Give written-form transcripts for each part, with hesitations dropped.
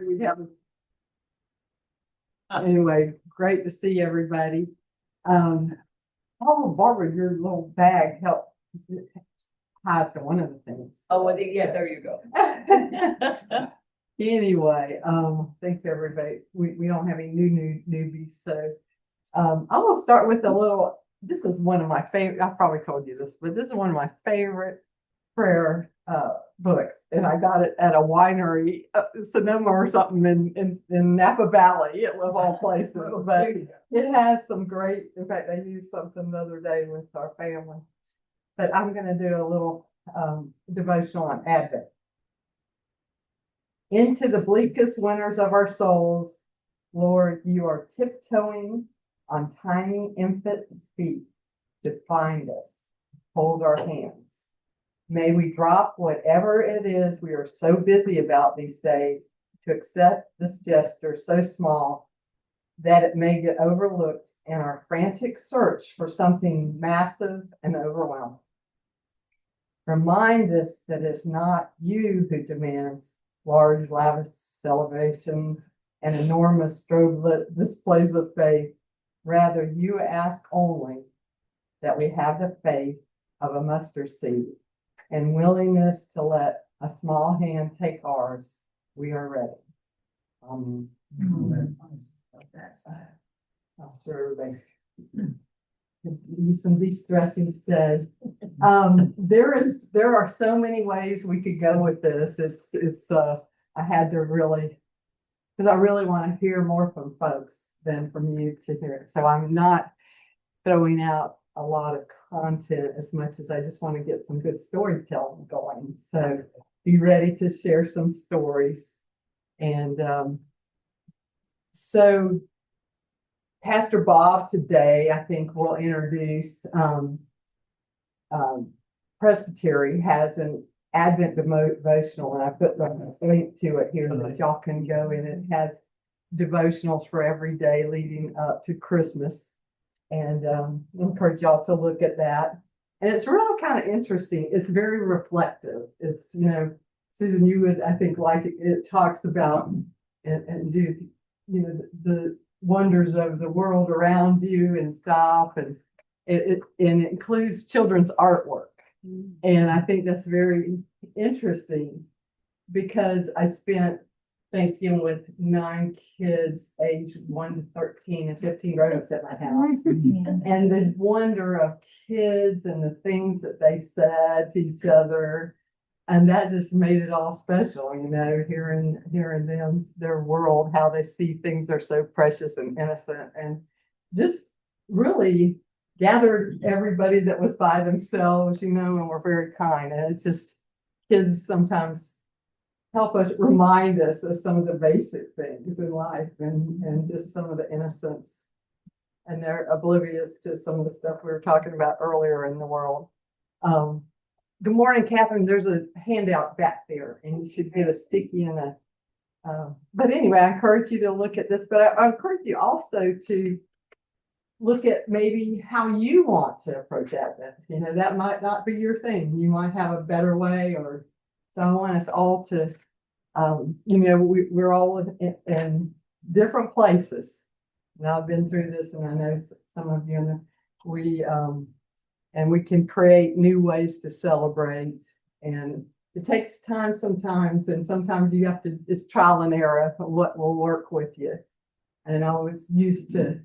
We have anyway, great to see everybody. Oh, Barbara, your little bag helped hide to one of the things. Oh, well, yeah, there you go. Anyway, thanks everybody. We don't have any newbies, so I'm gonna start with a little. This is one of my favorite. I probably told you this, but this is one of my favorite prayer books, and I got it at a winery, Sonoma or something in Napa Valley, of all places. But it has some great. In fact, I used something the other day with our family. But I'm going to do a little devotional on Advent. Into the bleakest winters of our souls, Lord, you are tiptoeing on tiny infant feet to find us, hold our hands. May we drop whatever it is we are so busy about these days to accept this gesture so small that it may get overlooked in our frantic search for something massive and overwhelming. Remind us that it's not you who demands large, lavish celebrations and enormous strobe displays of faith. Rather, you ask only that we have the faith of a mustard seed and willingness to let a small hand take ours. We are ready. That's nice. I'm sure everybody use some de-stressing instead. There are so many ways we could go with this. I had to really, because I really want to hear more from folks than from you to hear. So I'm not throwing out a lot of content as much as I just want to get some good storytelling going. So be ready to share some stories. And so Pastor Bob today, I think, will introduce Presbytery has an Advent devotional, and I put the link to it here that y'all can go in. It has devotionals for every day leading up to Christmas, and encourage y'all to look at that. And it's really kind of interesting. It's very reflective. It's, Susan, you would, I think, like it. It talks about and do, the wonders of the world around you and stuff, and it includes children's artwork. And I think that's very interesting because I spent Thanksgiving with 9 kids aged 1 to 13 and 15 grown-ups at my house. And the wonder of kids and the things that they said to each other, and that just made it all special, hearing them, their world, how they see things are so precious and innocent, and just really gathered everybody that was by themselves, and were very kind. And it's just, kids sometimes help us, remind us of some of the basic things in life, and just some of the innocence, and they're oblivious to some of the stuff we were talking about earlier in the world. Good morning, Catherine. There's a handout back there, and you should get a sticky and but anyway, I encourage you to look at this, but I encourage you also to look at maybe how you want to approach Advent. That might not be your thing. You might have a better way, or so I want us all to, we're all in different places. And I've been through this, and I know some of you, and we can create new ways to celebrate. And it takes time sometimes, and sometimes you have to, it's trial and error of what will work with you. And I was used to,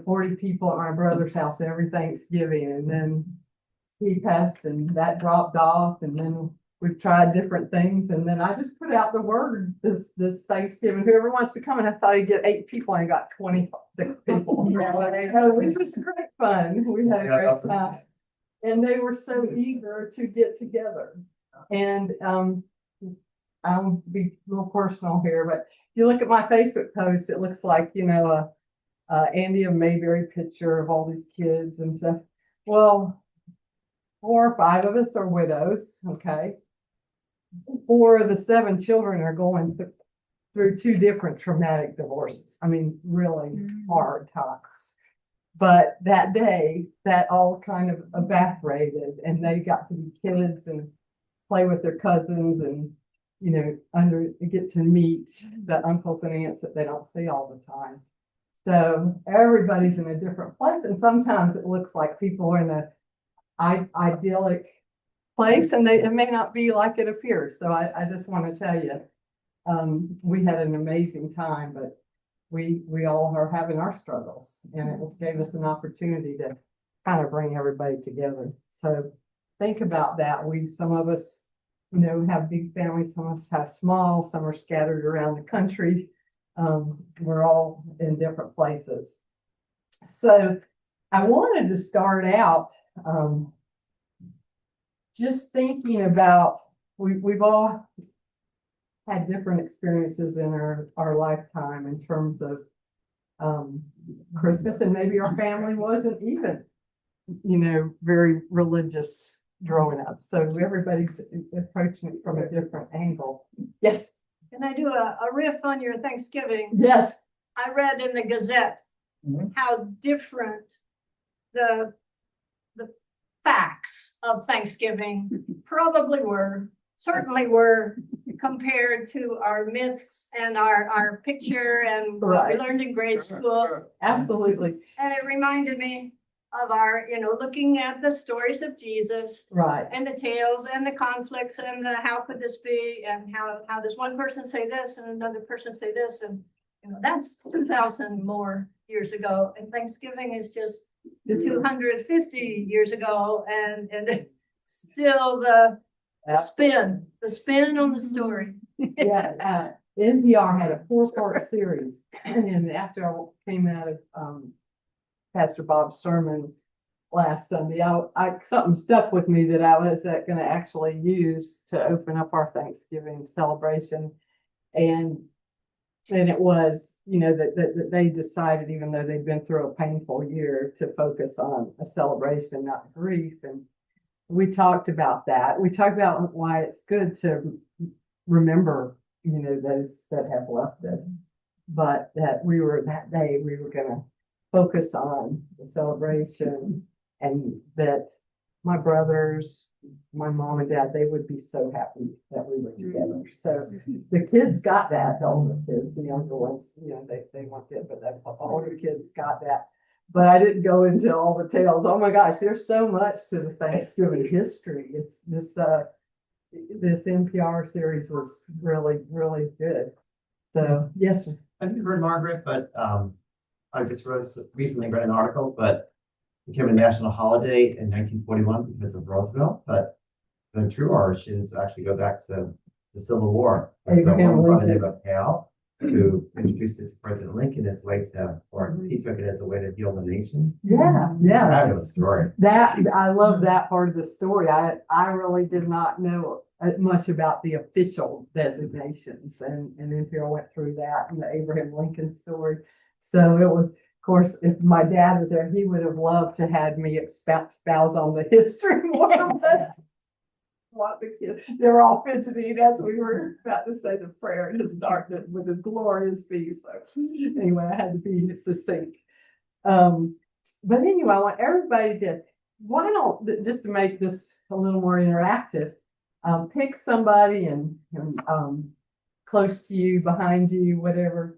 40 people at my brother's house every Thanksgiving, and then he passed and that dropped off, and then we've tried different things, and then I just put out the word this Thanksgiving, whoever wants to come, and I thought I'd get 8 people, and I got 26 people. It was great fun. We had a great time, and they were so eager to get together. And I'll be a little personal here, but if you look at my Facebook post, it looks like Andy and Mayberry picture of all these kids and stuff. Well, 4 or 5 of us are widows. Okay. 4 of the 7 children are going through 2 different traumatic divorces. I mean, really hard times. But that day, that all kind of evaporated, and they got to be kids and play with their cousins and get to meet the uncles and aunts that they don't see all the time. So everybody's in a different place, and sometimes it looks like people are in a idyllic place, and it may not be like it appears. So I just want to tell you, we had an amazing time, but we all are having our struggles, and it gave us an opportunity to kind of bring everybody together. So think about that. Some of us, have big families, some of us have small, some are scattered around the country. We're all in different places. So I wanted to start out just thinking about, we've all had different experiences in our lifetime in terms of Christmas, and maybe our family wasn't even, very religious growing up. So everybody's approaching it from a different angle. Yes. Can I do a riff on your Thanksgiving? Yes. I read in the Gazette how different the facts of Thanksgiving certainly were compared to our myths and our picture and what we learned in grade school. Absolutely. And it reminded me of our, looking at the stories of Jesus, right, and the tales and the conflicts and the how could this be, and how does one person say this and another person say this, and that's 2,000 more years ago, and Thanksgiving is just 250 years ago, and still the spin on the story. Yeah, NPR had a 4-part series, and after I came out of Pastor Bob's sermon last Sunday, something stuck with me that I was going to actually use to open up our Thanksgiving celebration, and it was, that they decided, even though they'd been through a painful year, to focus on a celebration, not grief. And we talked about that. We talked about why it's good to remember, those that have left us, but that day we were going to focus on the celebration, and that my brothers, my mom and dad, they would be so happy that we were together. So the kids got that, the older kids, the younger ones, they weren't it, but the older kids got that. But I didn't go into all the tales. Oh my gosh, there's so much to the Thanksgiving history. It's this NPR series was really, really good. So yes, sir. I've never heard Margaret, but I just recently read an article, but it became a national holiday in 1941 because of Roosevelt. But the true origins actually go back to the Civil War. So one by the name of Hale, who introduced it to President Lincoln as a way he took it as a way to heal the nation. Yeah. Fabulous story. I love that part of the story. I really did not know much about the official designations, and NPR went through that and the Abraham Lincoln story. So it was, of course, if my dad was there, he would have loved to have me espouse on the history more. What the kids, they were all fidgeting as we were about to say the prayer to start with a glorious piece. So anyway, I had to be succinct. But anyway, I want everybody why don't, just to make this a little more interactive, pick somebody and close to you, behind you, whatever,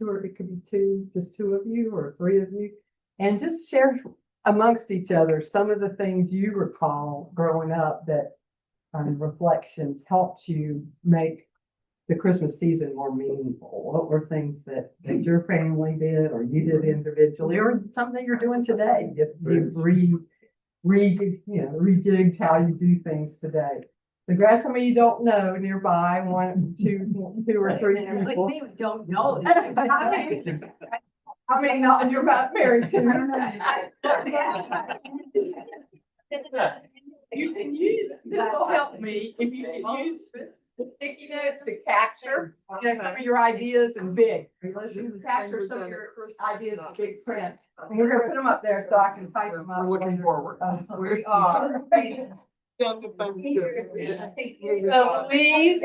it could be just two of you or three of you, and just share amongst each other some of the things you recall growing up that reflections helped you make the Christmas season more meaningful. What were things that your family did, or you did individually, or something you're doing today? If you rejigged how you do things today. The grass, some of you don't know nearby, two or three people. We don't know. I mean, not you're about married to. You can use, this will help me, if you can use the sticky notes to capture, some of your ideas in big. Let's capture some of your ideas in big print. And we're gonna put them up there so I can type them up. We're looking forward. We are. So Louise,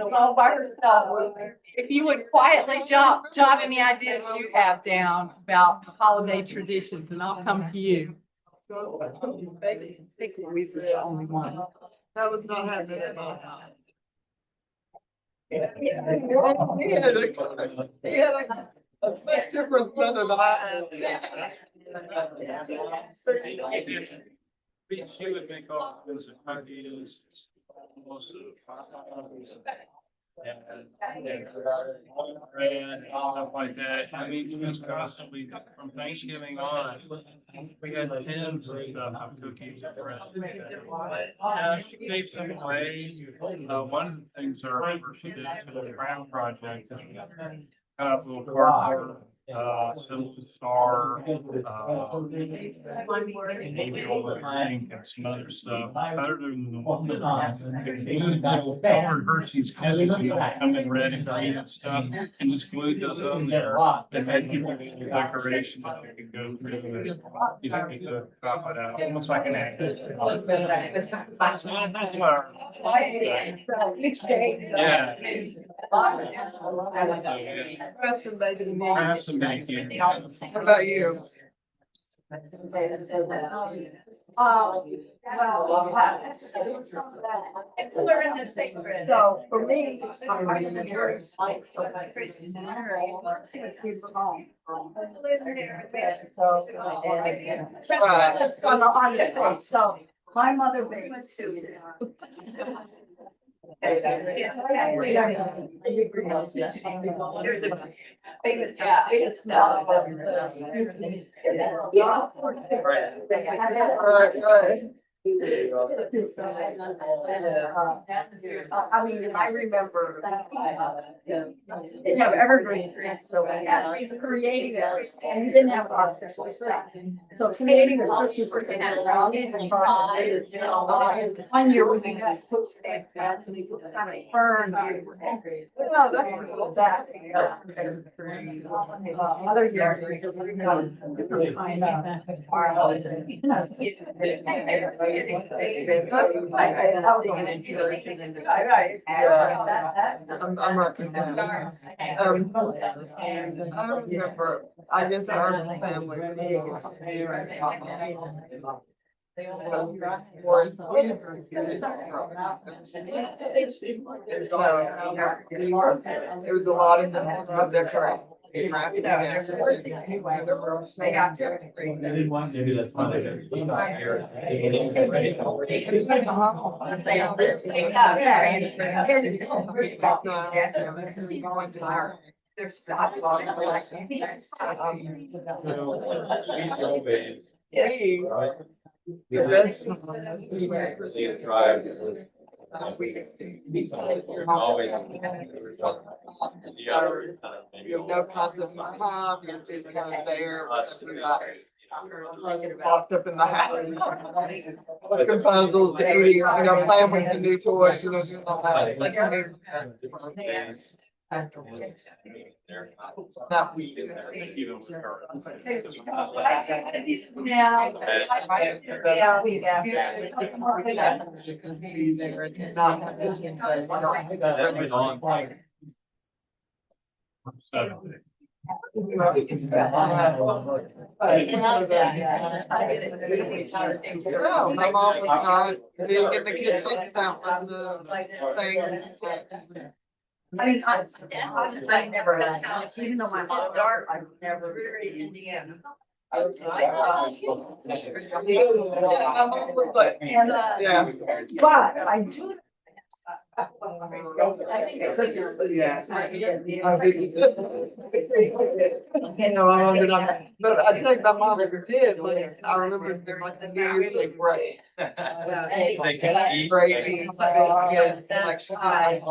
all by herself, if you would quietly jot any ideas you have down about holiday traditions, and I'll come to you. I think Louise is the only one. That was not happening. He had a much different mother than I had. She would make all kinds of cookies, most of and bread and stuff like that. I mean, it was constantly from Thanksgiving on. We had tins of stuff of cookies and bread. She gave some away. One of the things I remember she did to the Crown Project is cut up little cardboard, Silver Star, angel and some other stuff. Other than the colored Hershey's kisses, come in red and green and stuff, and just glued those on there. And had people do the decoration that they could go through and, get to drop it out, almost like an act. Yeah. Have some bacon. What about you? We're in the same thread. So for me, so my mother made soup. I mean, I remember, didn't have evergreen trees, so we had creating it, and you didn't have our special stuff. So creating a Christmas tree around it, and one year we got food stamp mats, and we put kind of fern. Oh, that's pretty cool. That, other years, we got different kind I'm working on it. I remember, I guess our family. It was a lot of decorating. Maybe that's why they're stopped. You have no concept of time, you're just kind of there. Locked up in the house. Looking puzzles, eating, playing with the new toys, doing all that. Like, I mean, not we. Even with her. Be there and just not have it. No, my mom was not big in the kitchen, that was the thing. I mean, I never had house, even though my mom dark, I never. Indiana. My mom was like, yeah. But I do. But I think my mom did, like, I remember like the New Year's Eve bread. They can eat. Gravy, bacon, like she did.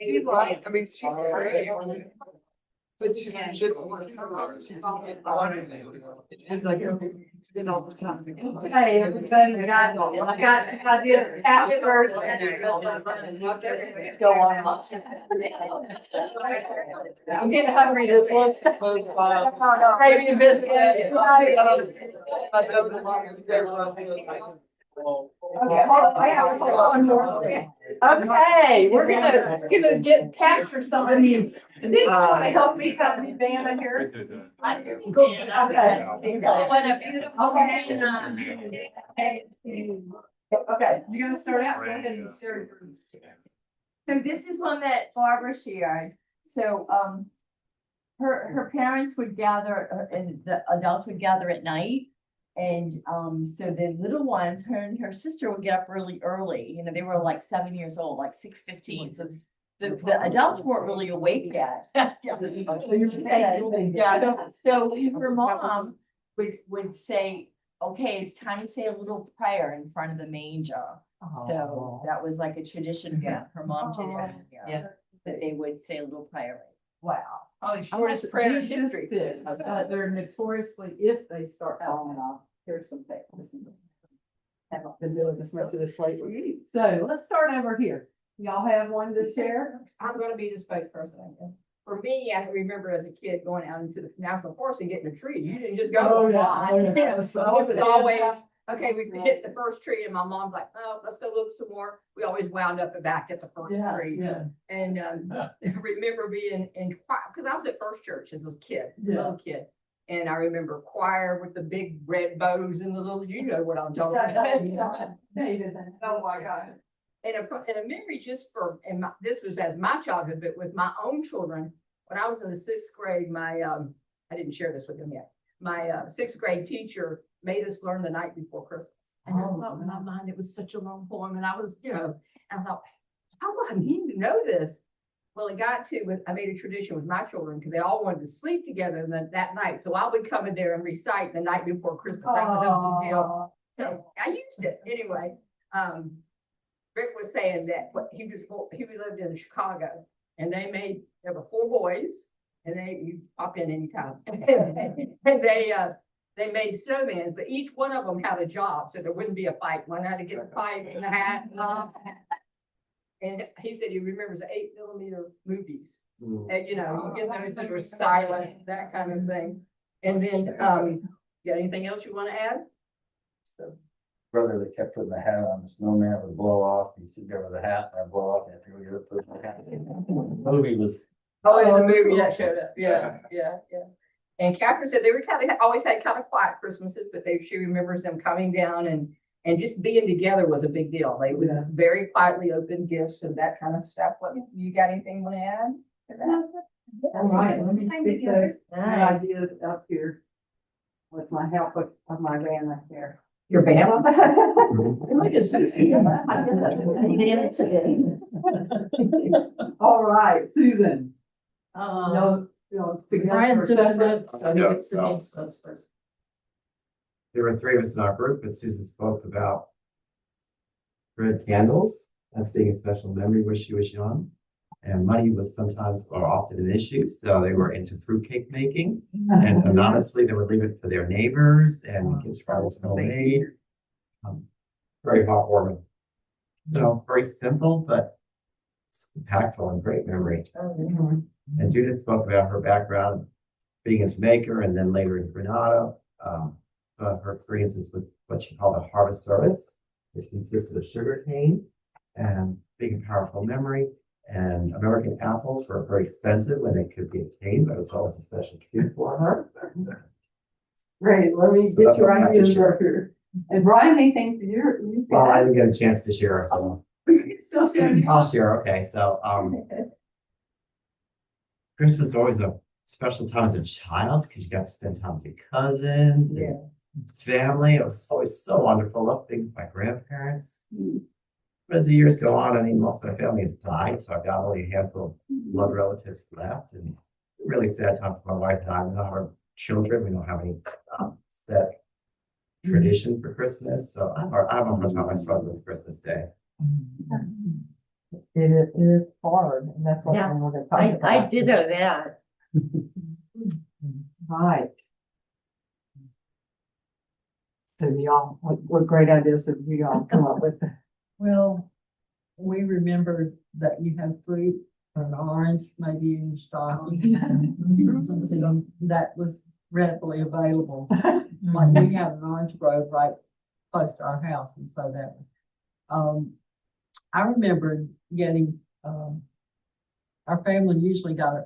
I mean, she could. But she just. It's like, you know, something. Hey, everybody, I did happy birthday. Go on. I'm getting hungry this list. Gravy biscuit. Okay, I have one more thing. Okay, we're gonna get capture some of these. Did you want to help me come to Vanna here? Go, okay. What a beautiful Okay, you gonna start out? Go ahead and share your. So this is one that Barbara shared. So, her parents would gather, and the adults would gather at night. And, so the little ones, her and her sister would get up really early, you know, they were like 7 years old, like 6:15, so the adults weren't really awake yet. Yeah, so her mom would say, okay, it's time to say a little prayer in front of the manger. So that was like a tradition her mom did every year. Yeah. That they would say a little prayer. Wow. Probably shortest prayer in history. They're notoriously, if they start falling off, here's some things. Haven't been doing this much of this lately. So let's start over here. Y'all have one to share? I'm gonna be the spokesperson, I guess. For me, I remember as a kid going out into the national forest and getting a tree. You didn't just go. Oh, to yeah. one. Oh, yeah. It was always, okay, we hit the first tree and my mom's like, oh, let's go look some more. We always wound up and back at the first Yeah, tree. yeah. And I remember being in choir, because I was at First Church as a kid, Yeah. little kid. And I remember choir with the big red bows and the little, you know what I'm talking about. Oh, my God. And a memory just for, this was as my childhood, but with my own children, when I was in the sixth grade, I didn't share this with them yet. My sixth grade teacher made us learn the night before Christmas. And I thought in my mind, it was such a long poem. And I was, and I thought, how do I need to know this? Well, it got to, I made a tradition with my children because they all wanted to sleep together that night. So I would come in there and recite the night before Christmas. That was a big deal. So I used it anyway. Rick was saying that he lived in Chicago and there were 4 boys and you pop in anytime. And they made snowmans, but each one of them had a job. So there wouldn't be a fight. One had to get a pipe and a hat. And he said he remembers the 8mm movies. And, you get those that were silent, that kind of thing. And then, got anything else you want to add? So brother that kept putting the hat on, the snowman would blow off, he'd sit there with the hat, and I'd blow off, and I'd go get it, put the hat. Movie was. Oh, in the movie that showed up. Yeah. And Catherine said they were always had kind of quiet Christmases, but she remembers them coming down and just being together was a big deal. They would very quietly open gifts and that kind of stuff. You got anything you want to add to that? All right, let me stick those ideas up here with my help of my van right there. Your band? All right, Susan. Uh, Brian did that, so he gets the names first. There were 3 of us in our group, but Susan spoke about red candles as being a special memory when she was young. And money was sometimes or often an issue, so they were into fruitcake making. And anonymously, they would leave it for their neighbors and gifts for was made. Very heartwarming. So very simple, but impactful and great memory. And Judith spoke about her background being in Jamaica and then later in Grenada. Her experiences with what she called a harvest service, which consisted of sugar cane and big and powerful memory. And American apples were very expensive when they could be obtained, but it was always a special treat for her. Great, let me So get that's your what I have to ideas share. up here. And Brian, anything for you? Well, I didn't get a chance to share, so Still sharing. I'll share. Okay, so Christmas is always a special time as a child because you got to spend time with your cousins and family. It was always so wonderful. Loved being with my grandparents. But as the years go on, I mean, most of my family has died, so I've got only a handful of blood relatives left, and really sad time for my wife and I. We don't have our children. We don't have any set tradition for Christmas, so I have a hard time. I struggle with Christmas Day. It is hard, and that's what Yeah, we're going to talk about. I did know that. Right. So y'all, what great ideas did you all come up with? Well, we remembered that you had fruit, an orange, maybe in your stocking. Something that was readily available. Like we have an orange grove right close to our house, and so that was, I remember getting, our family usually got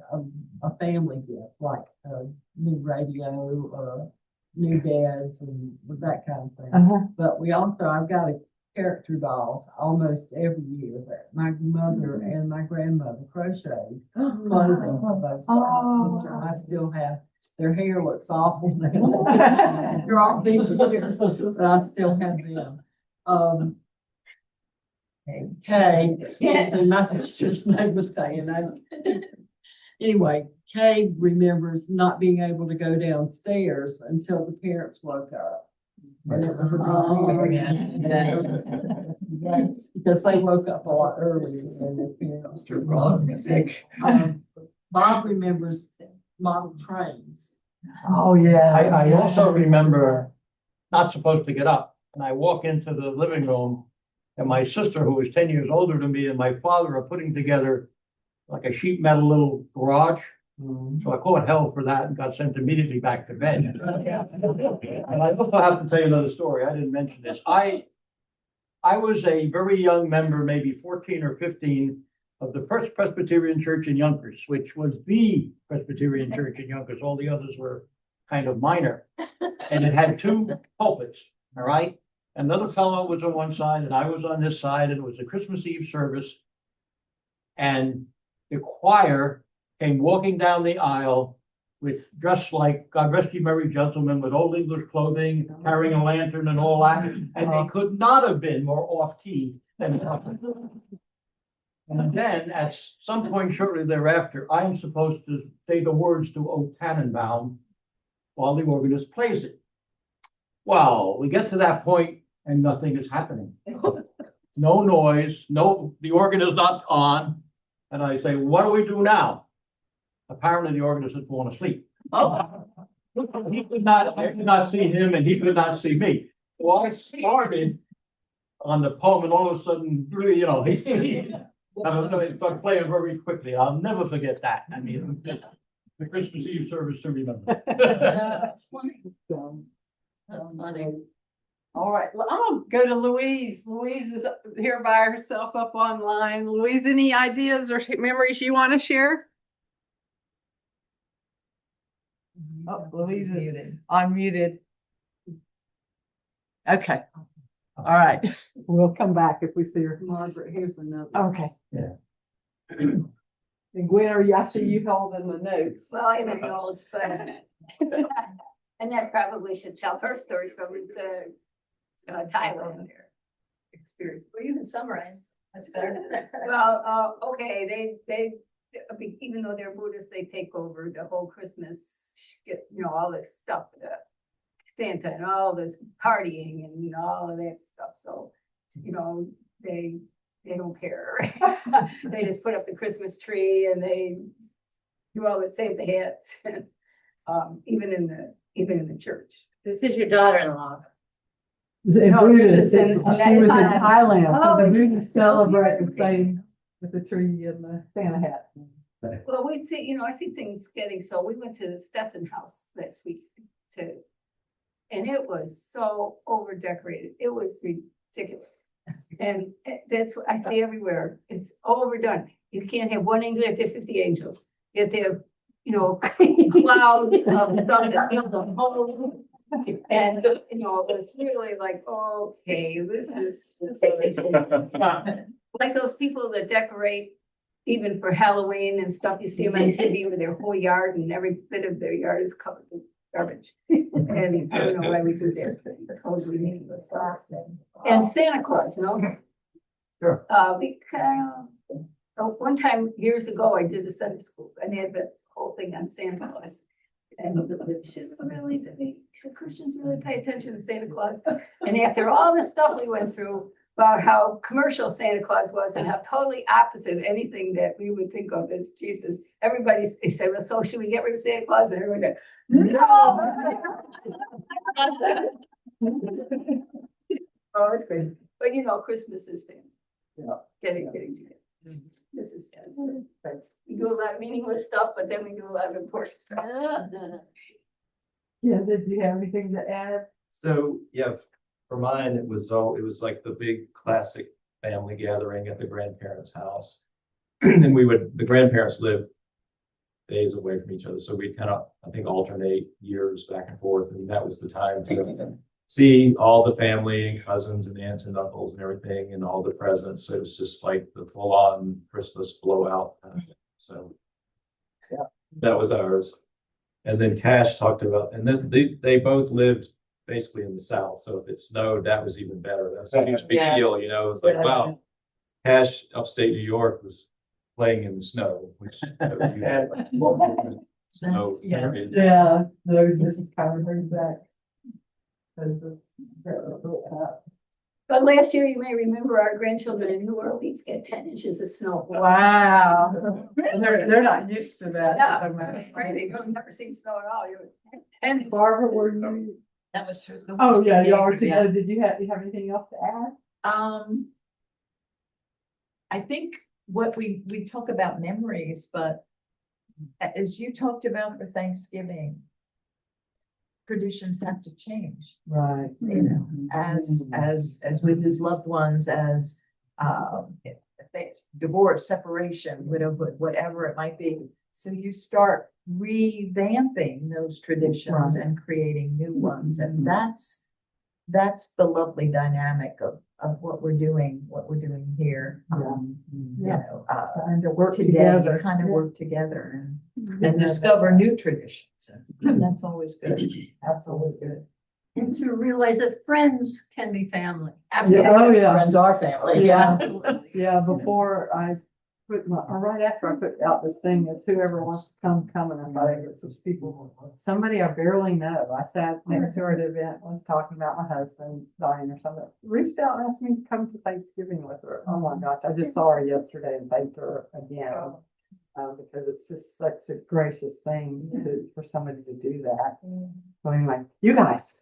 a family gift, like a new radio or new beds and that kind of thing. But we also, I've got character dolls almost every year that my mother and my grandmother crocheted clothing for those dolls, which I still have. Their hair looks awful now. They're all these years, but I still have them. Kay, excuse me, my sister's name was Kay, and anyway, Kay remembers not being able to go downstairs until the parents woke up. And it was a big deal. Because they woke up a lot earlier than their parents. Bob remembers model trains. Oh, yeah. I also remember not supposed to get up, and I walk into the living room, and my sister, who was 10 years older than me, and my father are putting together like a sheet metal little garage. So I caught hell for that and got sent immediately back to bed. And I also have to tell you another story. I didn't mention this. I was a very young member, maybe 14 or 15, of the First Presbyterian Church in Yonkers, which was the Presbyterian Church in Yonkers. All the others were kind of minor. And it had two pulpits, all right? Another fellow was on one side and I was on this side, and it was a Christmas Eve service. And the choir came walking down the aisle with dressed like God rest you merry gentlemen, with old English clothing, carrying a lantern and all that. And they could not have been more off key than. And then at some point shortly thereafter, I am supposed to say the words to O Tannenbaum while the organist plays it. Well, we get to that point and nothing is happening. No noise, the organ is not on. And I say, what do we do now? Apparently the organist had fallen asleep. I could not see him and he could not see me. Well, I started on the poem and all of a sudden, really, he started playing very quickly. I'll never forget that. I mean, the Christmas Eve service to remember. That's funny. That's funny. All right, well, I'll go to Louise. Louise is here by herself up online. Louise, any ideas or memories you want to share? Oh, Louise is unmuted. Okay. All right. We'll come back if we see her. Margaret, here's another. Okay. Yeah. And Gwen, I see you holding the notes. Well, I know it's fun. And I probably should tell her stories from the Thailand experience. Well, you can summarize. That's better. Well, okay, they even though they're Buddhists, they take over the whole Christmas, all this stuff, Santa and all this partying and, all of that stuff. So, they don't care. They just put up the Christmas tree and they do all the Santa hats, even in the church. This is your daughter-in-law. The No, Buddhists, this is she in- was in Thailand, so the Oh, Buddhists celebrate the same with the tree and the Santa hat. Well, we see, I see things getting, so we went to the Stetson house last week and it was so over decorated. It was ridiculous. And that's what I see everywhere. It's overdone. You can't have one angel, you have to have 50 angels. You have to have, clouds of stuff that fill the whole. And, it was really like, okay, this is like those people that decorate even for Halloween and stuff. You see them on TV with their whole yard and every bit of their yard is covered with garbage. And I don't know why we do that. It's totally meaningless stuff. And Santa Claus, Sure. One time years ago, I did a Sunday school and they had the whole thing on Santa Claus. And the Christians really pay attention to Santa Claus. And after all the stuff we went through about how commercial Santa Claus was and how totally opposite anything that we would think of as Jesus, they said, well, so should we get rid of Santa Claus? And everyone said, no. Oh, it's crazy. But Christmas is family. Yeah. Getting together. This is we do a lot of meaningless stuff, but then we do a lot of important stuff. Yeah, did you have anything to add? So, yeah, for mine, it was like the big classic family gathering at the grandparents' house. And the grandparents lived days away from each other. So we'd kind of, I think, alternate years back and forth. And that was the time to see all the family and cousins and aunts and uncles and everything and all the presents. So it was just like the full on Christmas blowout. So Yeah. that was ours. And then Cash talked about, and this, they both lived basically in the South. So if it snowed, that was even better. That was a huge big Yeah. deal, you know, it was like, wow. Cash, upstate New York, was playing in the snow, which you had like snow. Yeah, no, just kind of bring back. But last year, you may remember our grandchildren in New Orleans get 10 inches of snow. Wow. They're not used to that. Yeah, it's crazy. I've never seen snow at all. And Barbara, were you? That was true. Oh, yeah, you are Yeah. together. Did you have anything else to add? I think what we talk about memories, but as you talked about for Thanksgiving, traditions have to change, Right. you know, as we lose loved ones, as if they divorce, separation, widowhood, whatever it might be. So you start revamping those traditions and creating new ones, and that's the lovely dynamic of what we're doing here. You know, Kind of work today, together. you kind of work together and discover new traditions. And that's always good. That's always good. And to realize that friends can be family. Yeah, oh, yeah. Friends are family. Yeah, yeah, before I or right after I put out this thing is whoever wants to come, and I thought I get some people, somebody I barely know. I sat next to her at an event, was talking about my husband dying or something, reached out and asked me to come to Thanksgiving with her. Oh my gosh, I just saw her yesterday and thanked her again. Because it's just such a gracious thing for somebody to do that. So anyway, you guys.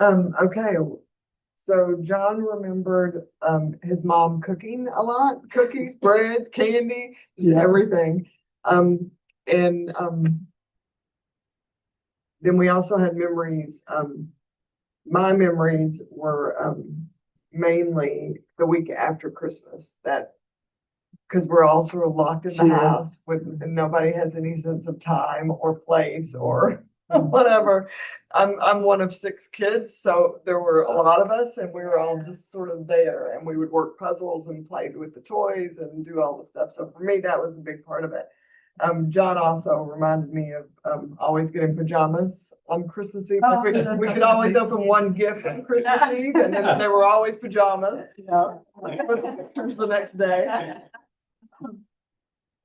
Okay, so John remembered his mom cooking a lot, cookies, breads, candy, just everything. Then we also had memories. My memories were mainly the week after Christmas, because we're all sort of locked in the house and nobody has any sense of time or place or whatever. I'm one of 6 kids, so there were a lot of us and we were all just sort of there, and we would work puzzles and play with the toys and do all the stuff. So for me, that was a big part of it. John also reminded me of always getting pajamas on Christmas Eve. We could always open one gift on Christmas Eve, and then there were always pajamas. With the pictures the next day.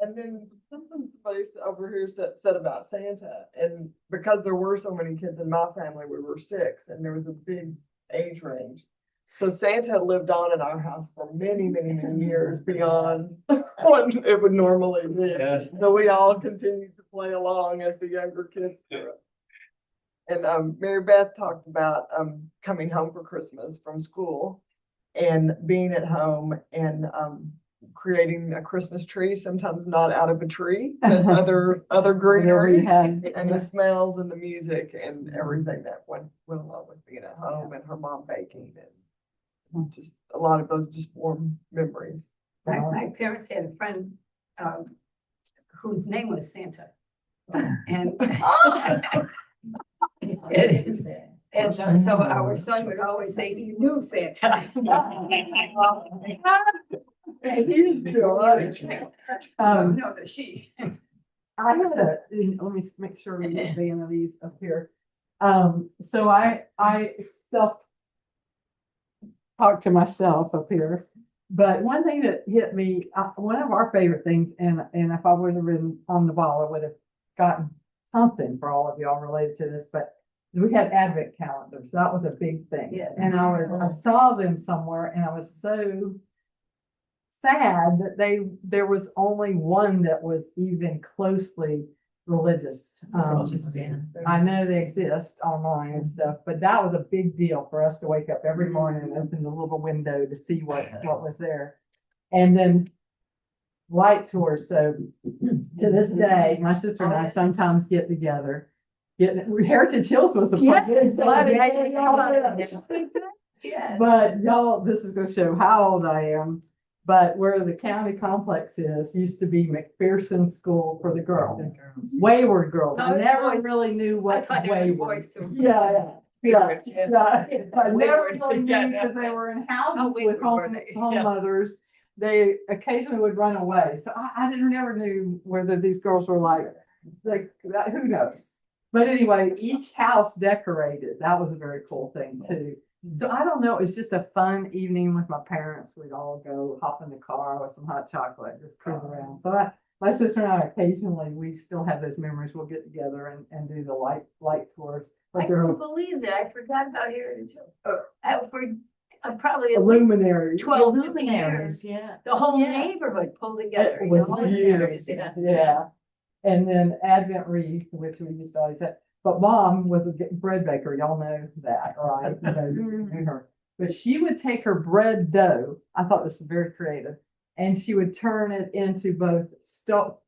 And then something somebody over here said about Santa, and because there were so many kids in my family, we were 6, and there was a big age range. So Santa lived on in our house for many, many, many years beyond what it would normally be. Yes. So we all continued to play along as the younger kids grew up. And Mary Beth talked about coming home for Christmas from school and being at home and creating a Christmas tree, sometimes not out of a tree, but other greenery and the smells and the music and everything that went along with being at home, and her mom baking, and just a lot of those just warm memories. My parents had a friend whose name was Santa. And so our son would always say he knew Santa. He's good. No, the she. I had let me make sure we get the end of these up here. So I talk to myself up here, but one thing that hit me, one of our favorite things, and if I would have been on the ball, I would have gotten something for all of y'all related to this, but we had advent calendars. That was a big thing. Yeah. And I saw them somewhere, and I was so sad that there was only one that was even closely religious. I know they exist online and stuff, but that was a big deal for us to wake up every morning and open the little window to see what was there. And then light tours. So to this day, my sister and I sometimes get together. Heritage Hills was a but y'all, this is going to show how old I am. But where the county complex used to be McPherson School for the girls, Wayward girls. I never really knew what Wayward. Yeah. Yeah, yeah. I We never weren't really knew together. because they were in houses Oh, we with were, home yeah. mothers. They occasionally would run away. So I never knew whether these girls were like, who knows? But anyway, each house decorated. That was a very cool thing too. So I don't know. It was just a fun evening with my parents. We'd all go hop in the car with some hot chocolate, just cruise around. So my sister and I occasionally, we still have those memories. We'll get together and do the light tours. I But they're couldn't believe that. I forgot about Heritage. For probably at least luminaries. 12, 15 years. Luminaries, yeah. The whole Yeah. neighborhood pulled together. It you was know? beautiful. Yeah. Yeah. And then Advent wreath, which we used to always have. But Mom was a bread baker. Y'all know that, right? You know, you knew her. But she would take her bread dough. I thought this was very creative. And she would turn it into both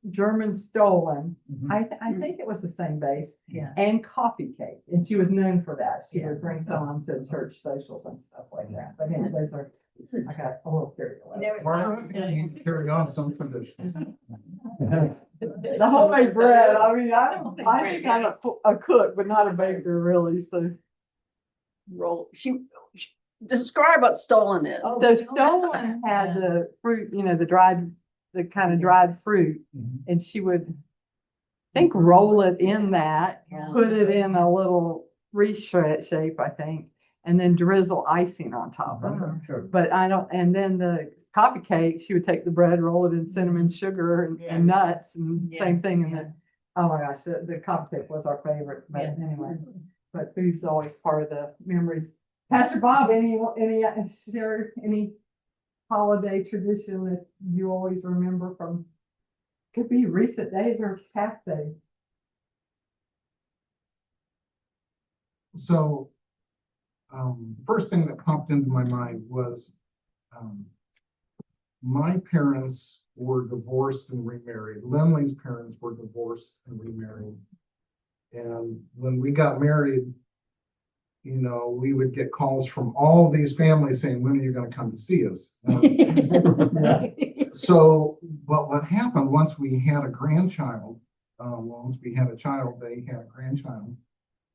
German stolen. I think it was the same base. Yeah. And coffee cake. And she was known for that. She Yeah. would bring some of them to church socials and stuff like that. But anyway, those are, I got a little carried away. Carry on some traditions. The homemade bread, I mean, I think I'm a cook, but not a baker really, so. Describe what stolen is. So Stolen had the fruit, the kind of dried fruit, and she would, I think, roll it in that, put it in a little wreath shape, I think, and then drizzle icing on top of it. Sure. But and then the coffee cake, she would take the bread, roll it in cinnamon sugar and nuts and same thing. And then, oh my gosh, the coffee cake was our favorite. But anyway, but food's always part of the memories. Pastor Bob, any holiday tradition that you always remember from, could be recent days or past days? So, first thing that popped into my mind was, my parents were divorced and remarried. Lindley's parents were divorced and remarried. And when we got married, we would get calls from all of these families saying, when are you going to come to see us? So, but what happened once we had a grandchild, once we had a child, they had a grandchild,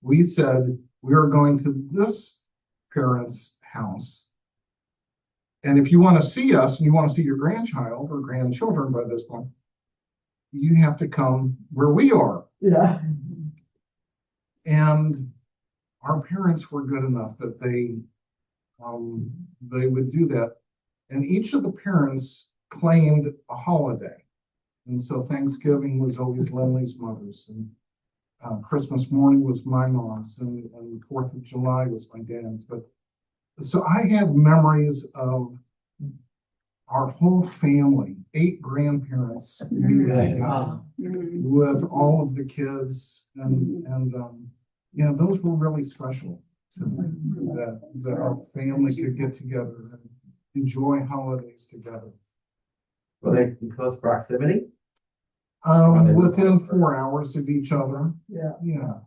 we said, we are going to this parent's house. And if you want to see us and you want to see your grandchild or grandchildren by this point, you have to come where we are. Yeah. And our parents were good enough that they would do that. And each of the parents claimed a holiday. And so Thanksgiving was always Lindley's mother's, and Christmas morning was my mom's, and 4th of July was my dad's. But so I have memories of our whole family, 8 grandparents being together with all of the kids, and those were really special to me, that our family could get together and enjoy holidays together. Were they in close proximity? Within 4 hours of each other. Yeah. Yeah.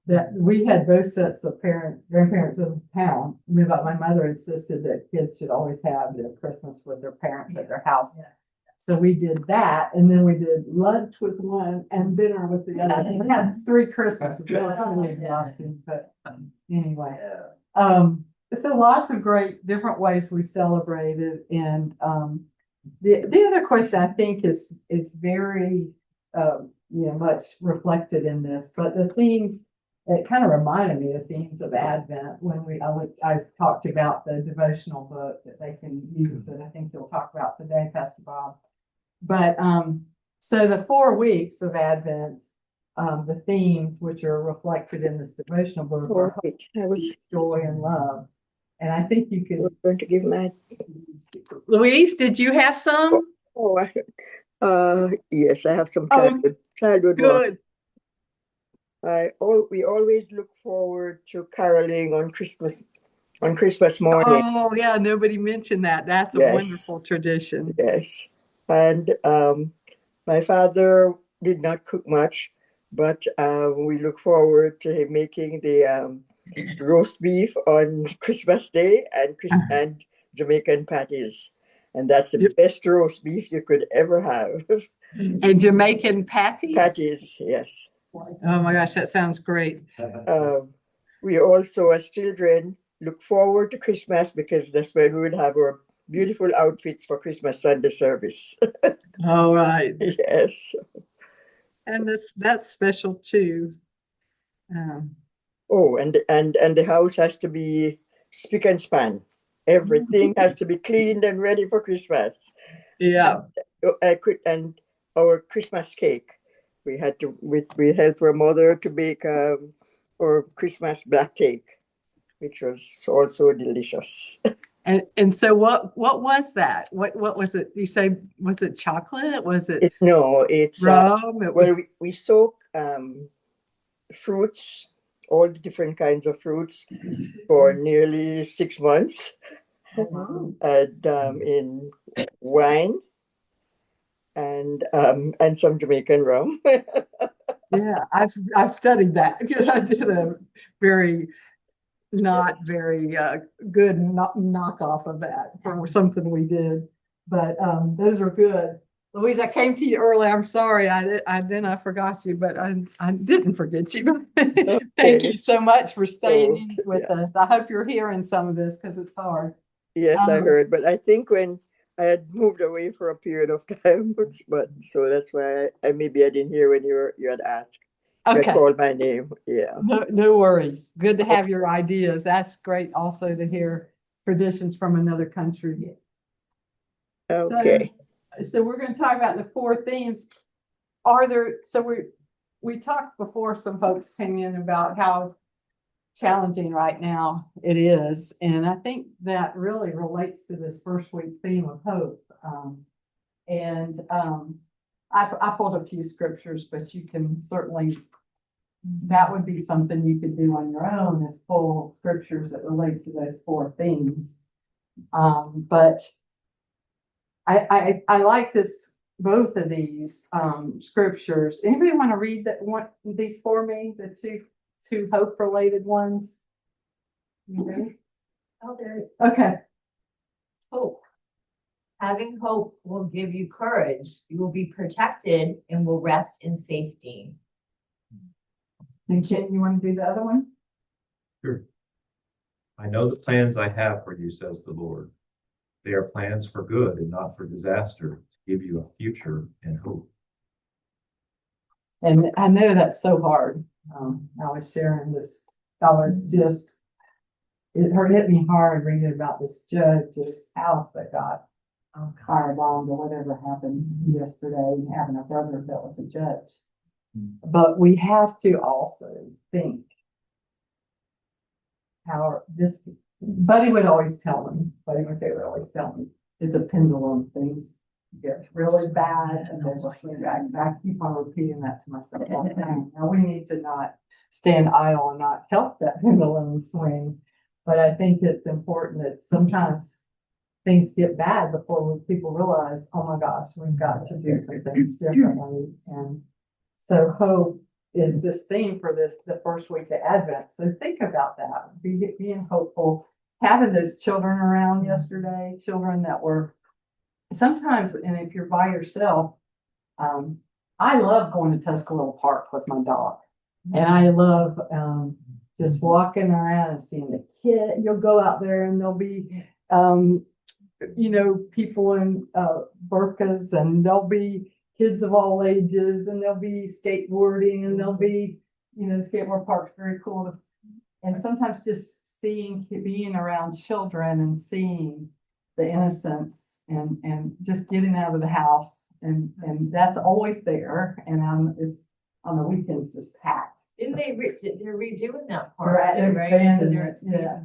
That we had both sets of grandparents in town. But my mother insisted that kids should always have their Christmas with their parents at their house. Yeah. So we did that, and then we did lunch with one and dinner with the other. We had 3 Christmases. They were kind of exhausting, but anyway. So lots of great different ways we celebrated, and the other question I think is very much reflected in this, but the themes, it kind of reminded me of themes of Advent when I talked about the devotional book that they can use, that I think you'll talk about today, Pastor Bob. But so the 4 weeks of Advent, the themes which are reflected in this devotional book are hope, peace, joy, and love. And I think you could. Going to give my. Louise, did you have some? Yes, I have some childhood Good. We always look forward to caroling on Christmas morning. Oh yeah, nobody mentioned that. That's a wonderful tradition. Yes, and my father did not cook much, but we look forward to him making the roast beef on Christmas Day and Jamaican patties. And that's the best roast beef you could ever have. And Jamaican patties? Patties, yes. Oh my gosh, that sounds great. we also, as children, look forward to Christmas because that's when we will have our beautiful outfits for Christmas Sunday service. All right. Yes. And that's special too. Oh, and the house has to be spick and span. Everything has to be cleaned and ready for Christmas. Yeah. And our Christmas cake, we helped our mother to bake our Christmas black cake, which was also delicious. And so what was that? What was it? You say, was it chocolate? Was it No, it's rum? It was, well, we soak fruits, all the different kinds of fruits, for nearly 6 months, and in wine and some Jamaican rum. yeah, I've studied that because I did a very not very good knockoff of that for something we did, but those are good. Louise, I came to you early. I'm sorry. I forgot you, but I didn't forget you. Thank you so much for staying in with us. I hope you're hearing some of this because it's hard. Yes, I heard, but I think when I had moved away for a period of time, but so that's why I maybe I didn't hear when you had asked. I Okay. called my name. Yeah. No worries. Good to have your ideas. That's great also to hear traditions from another country. Okay. So we're going to talk about the 4 themes. We talked before, some folks came in about how challenging right now it is. And I think that really relates to this first week theme of hope. I pulled a few scriptures, but you can certainly, that would be something you could do on your own, is pull scriptures that relate to those 4 themes. But I like both of these scriptures. Anybody want to read these for me? The two hope related ones. You ready? Okay. Hope. Having hope will give you courage. You will be protected and will rest in safety. And Jen, you want to do the other one? Sure. I know the plans I have for you, says the Lord. They are plans for good and not for disaster, to give you a future and hope. And I know that's so hard. I was sharing this. It hit me hard reading about this judge's house that got firebombed or whatever happened yesterday, having a brother that was a judge. But we have to also think how this, Buddy would always tell me, it's a pendulum. Things get really bad and then swing back. I keep on repeating that to myself all the time. Now we need to not stand idle and not help that pendulum swing. But I think it's important that sometimes things get bad before people realize, oh my gosh, we've got to do some things differently. And so hope is this theme for the first week of Advent. So think about that, being hopeful, having those children around yesterday, children that were sometimes, and if you're by yourself, I love going to Tuscaloosa Park with my dog. And I love just walking around and seeing the kid. You'll go out there and there'll be, people in burqas, and there'll be kids of all ages, and there'll be skateboarding, and there'll be, the skateboard park's very cool. And sometimes just being around children and seeing the innocence and just getting out of the house. And that's always there. And it's on the weekends just packed. Didn't they're redoing that Or part, right? Yeah.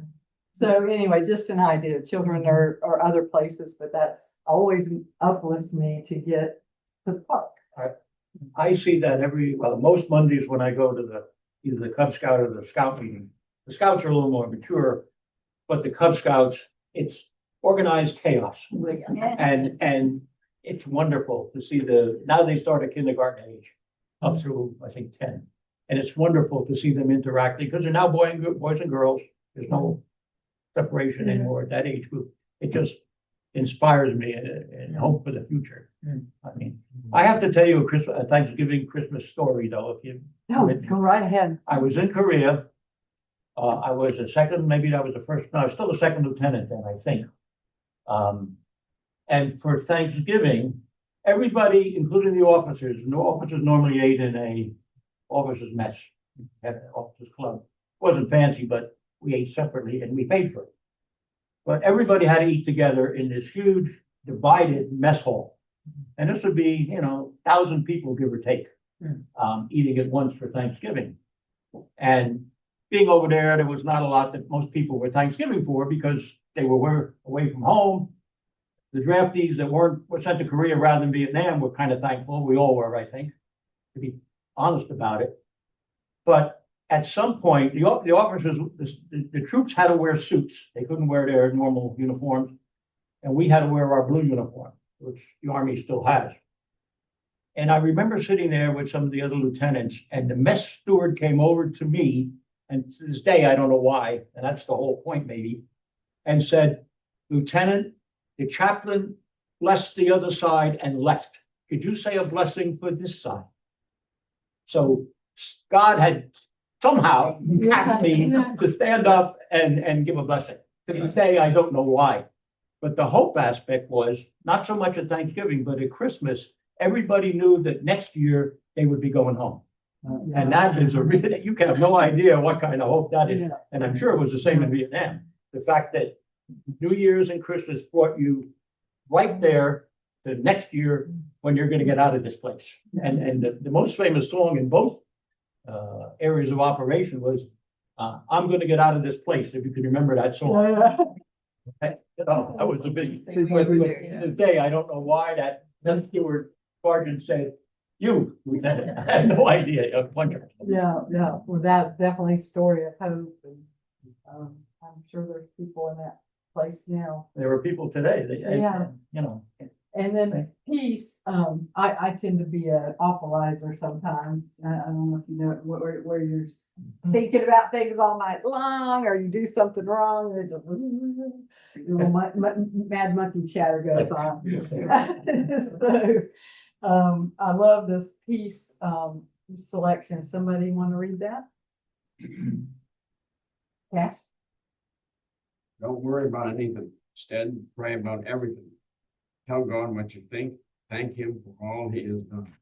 So anyway, just an idea. Children are other places, but that's always uplifts me to get to the park. I see that most Mondays when I go to either the Cub Scout or the Scout meeting. The Scouts are a little more mature, but the Cub Scouts, it's organized chaos. And it's wonderful to see now they start at kindergarten age up through, I think, 10. And it's wonderful to see them interacting because they're now boys and girls. There's no separation anymore at that age group. It just inspires me and hope for the future. I mean, I have to tell you a Thanksgiving Christmas story though. If you No, go right ahead. I was in Korea I was a second, maybe that was the first, no, I was still a second lieutenant then, I think. And for Thanksgiving, everybody, including the officers, and the officers normally ate in a officers mess, at an officers club. Wasn't fancy, but we ate separately and we paid for it. But everybody had to eat together in this huge divided mess hall. And this would be, 1,000 people, give or take, eating at once for Thanksgiving. And being over there was not a lot that most people were Thanksgiving for because they were away from home. The draftees that were sent to Korea rather than Vietnam were kind of thankful. We all were, I think, to be honest about it. But at some point, the officers, the troops had to wear suits. They couldn't wear their normal uniforms. And we had to wear our blue uniform, which the Army still has. And I remember sitting there with some of the other lieutenants, and the mess steward came over to me, and to this day, I don't know why, and that's the whole point maybe, and said, "Lieutenant, the chaplain blessed the other side and left. Could you say a blessing for this side?" So God had somehow tapped me to stand up and give a blessing. To this day, I don't know why. But the hope aspect was not so much at Thanksgiving, but at Christmas, everybody knew that next year they would be going home. And that is you can have no idea what kind of hope that is. And I'm sure it was the same in Vietnam. The fact that New Year's and Christmas brought you right there to next year when you're going to get out of this place. And the most famous song in both areas of operation was, "I'm going to get out of this place," if you can remember that song. That was a big, to this day, I don't know why that steward sergeant said, "You, lieutenant." I had no idea. A bunch of Yeah. Well, that's definitely a story of hope. And I'm sure there's people in that place now. There were people today that, And then peace, I tend to be an awfulizer sometimes. I don't know if you know where you're thinking about things all night long, or you do something wrong, and it's mad monkey chatter goes on. So, I love this piece selection. Somebody want to read that? Cash? Don't worry about anything. Instead, pray about everything. Tell God what you think. Thank Him for all He has done.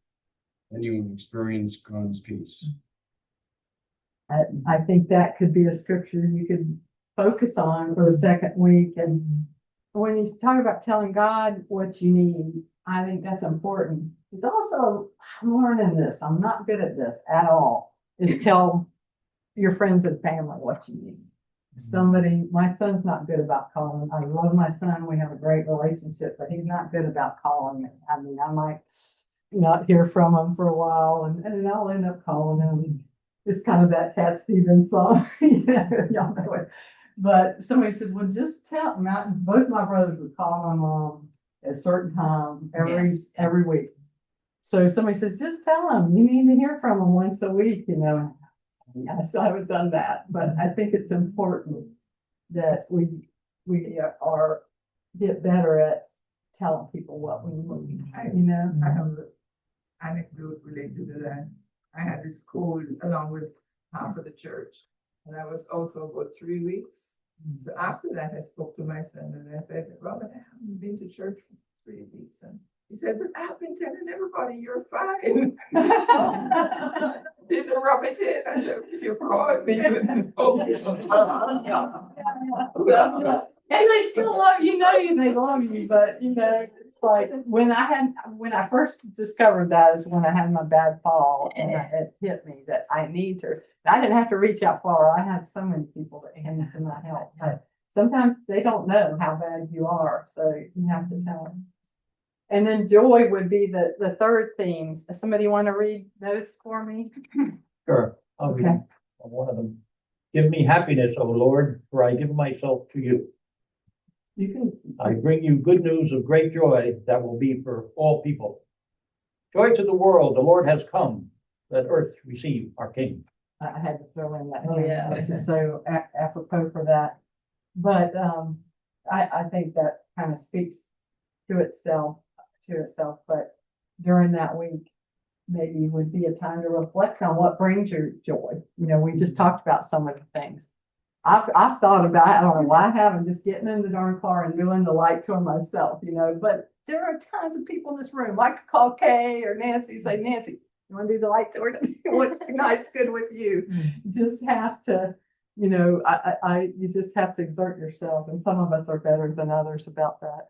Then you will experience God's peace. I think that could be a scripture you could focus on for the second week. And when you talk about telling God what you need, I think that's important. It's also, I'm learning this. I'm not good at this at all, is tell your friends and family what you need. My son's not good about calling. I love my son. We have a great relationship, but he's not good about calling me. I mean, I might not hear from him for a while, and I'll end up calling him. It's kind of that Cat Stevens song, y'all know it. But somebody said, "Well, just tell me." Both my brothers would call my mom at a certain time every week. So somebody says, "Just tell them you need to hear from them once a week," Yes, I haven't done that, but I think it's important that we get better at telling people what we need. I have an anecdote related to that. I had this cold along with half of the church, and I was out for about 3 weeks. So after that, I spoke to my son and I said, "Robert, I haven't been to church for 3 weeks." And he said, "But I've been telling everybody you're fine." Didn't rub it in. I said, "You called me." And they still love you, they love you, but it's like when I first discovered that is when I had my bad fall, and it hit me that I need to. I didn't have to reach out far. I had so many people that came to my help, but sometimes they don't know how bad you are, so you have to tell them. And then joy would be the third theme. Somebody want to read those for me? Sure. I'll read one of them. "Give me happiness, O Lord, for I give myself to you. I bring you good news of great joy that will be for all people. Joy to the world, the Lord has come. Let earth receive our King." I had to throw in that, yeah. which is so apropos for that. But I think that kind of speaks to itself. But during that week, maybe would be a time to reflect on what brings you joy. We just talked about so many things. I've thought about, I don't know why I haven't, just getting in the darn car and doing the light tour myself, you know, but there are tons of people in this room. I could call Kay or Nancy, say, Nancy, you want to do the light tour? What's nice, good with you? You just have to, you know, you just have to exert yourself, and some of us are better than others about that.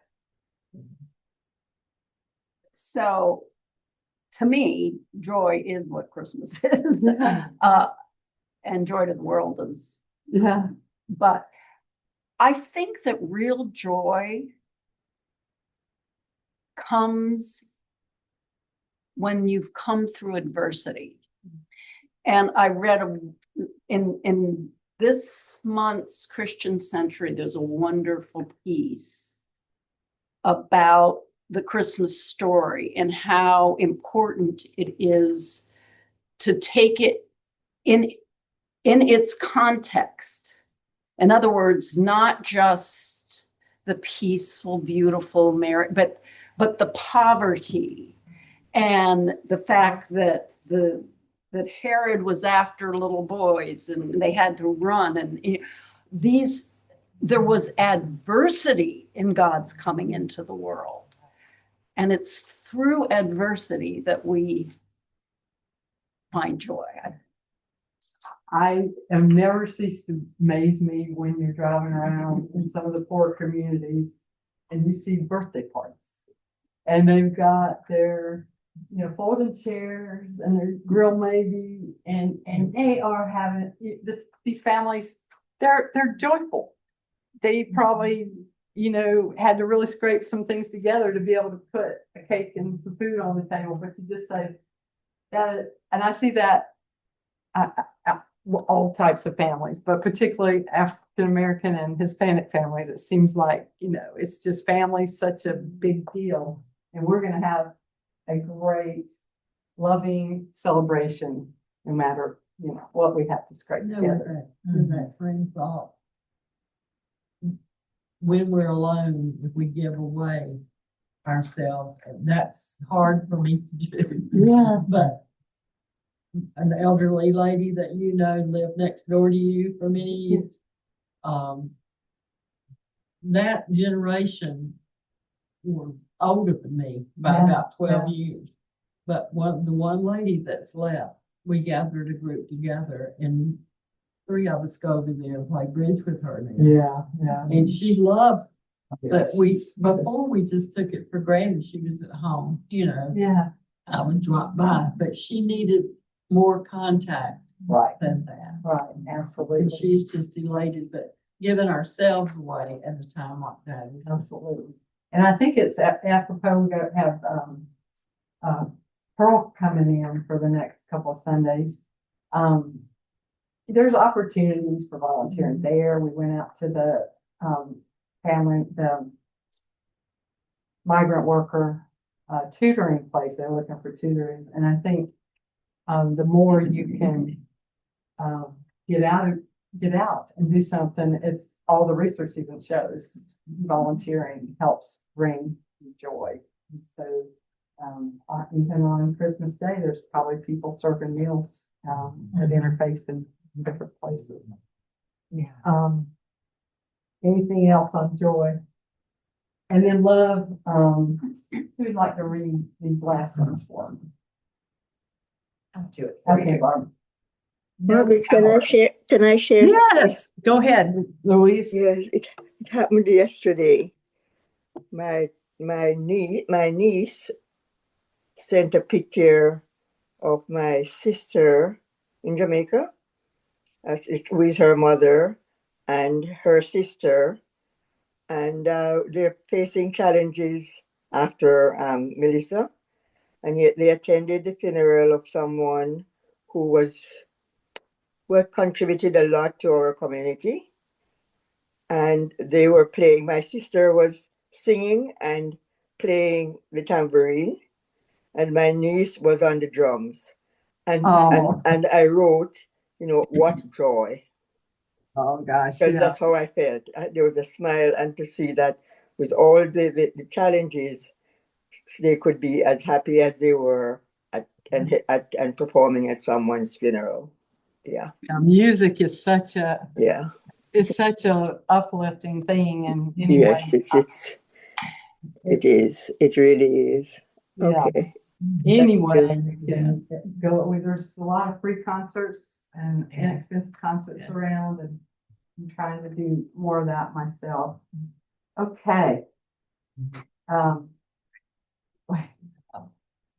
So to me, joy is what Christmas is. And joy to the world is. Yeah. But I think that real joy comes when you've come through adversity. And I read in this month's Christian Century, there's a wonderful piece about the Christmas story and how important it is to take it in its context. In other words, not just the peaceful, beautiful, but the poverty and the fact that that Herod was after little boys and they had to run, and there was adversity in God's coming into the world. And it's through adversity that we find joy. I am never ceased to amaze me when you're driving around in some of the poor communities and you see birthday parties. And they've got their, you know, folding chairs and their grill maybe, and they are having these families, they're joyful. They probably, you know, had to really scrape some things together to be able to put a cake and some food on the table. But you just say that, and I see that all types of families, but particularly African American and Hispanic families. It seems like, you know, it's just family, such a big deal. And we're going to have a great, loving celebration, no matter, you know, what we have to scrape together. With that same thought, when we're alone, if we give away ourselves, that's hard for me to do. Yeah. But an elderly lady that you know lived next door to you for many years, that generation were older than me by about 12 years. But the one lady that's left, we gathered a group together, and 3 of us go over there and play bridge with her now. Yeah. And she loves that before we just took it for granted she was at home, you know. Yeah. I would drop by, but she needed more contact than that. Right, absolutely. And she's just elated, but giving ourselves away at a time like that is absolutely. And I think it's apropos, we have Pearl coming in for the next couple of Sundays. There's opportunities for volunteering there. We went out to the the migrant worker tutoring place. They're looking for tutors. And I think the more you can get out and do something, it's all the research even shows volunteering helps bring joy. And so even on Christmas Day, there's probably people serving meals at Interfaith in different places. Yeah. Anything else on joy? And then love, who'd like to read these last ones for me? I'll do it. Okay, Barb. Margaret, can I share? Yes, go ahead, Louise. Yes, it happened yesterday. My niece sent a picture of my sister in Jamaica with her mother and her sister, and they're facing challenges after Melissa, and yet they attended the funeral of someone who contributed a lot to our community. And they were playing, my sister was singing and playing the tambourine, and my niece was on the drums. And I wrote, you know, what joy. Oh gosh. Because that's how I felt. There was a smile, and to see that with all the challenges, they could be as happy as they were and performing at someone's funeral. Yeah. Music is such a is such a uplifting thing and anyway. Yes, it is. It really is. Yeah. Okay. Anyway, you can go, there's a lot of free concerts and inexpensive concerts around, and I'm trying to do more of that myself. Okay.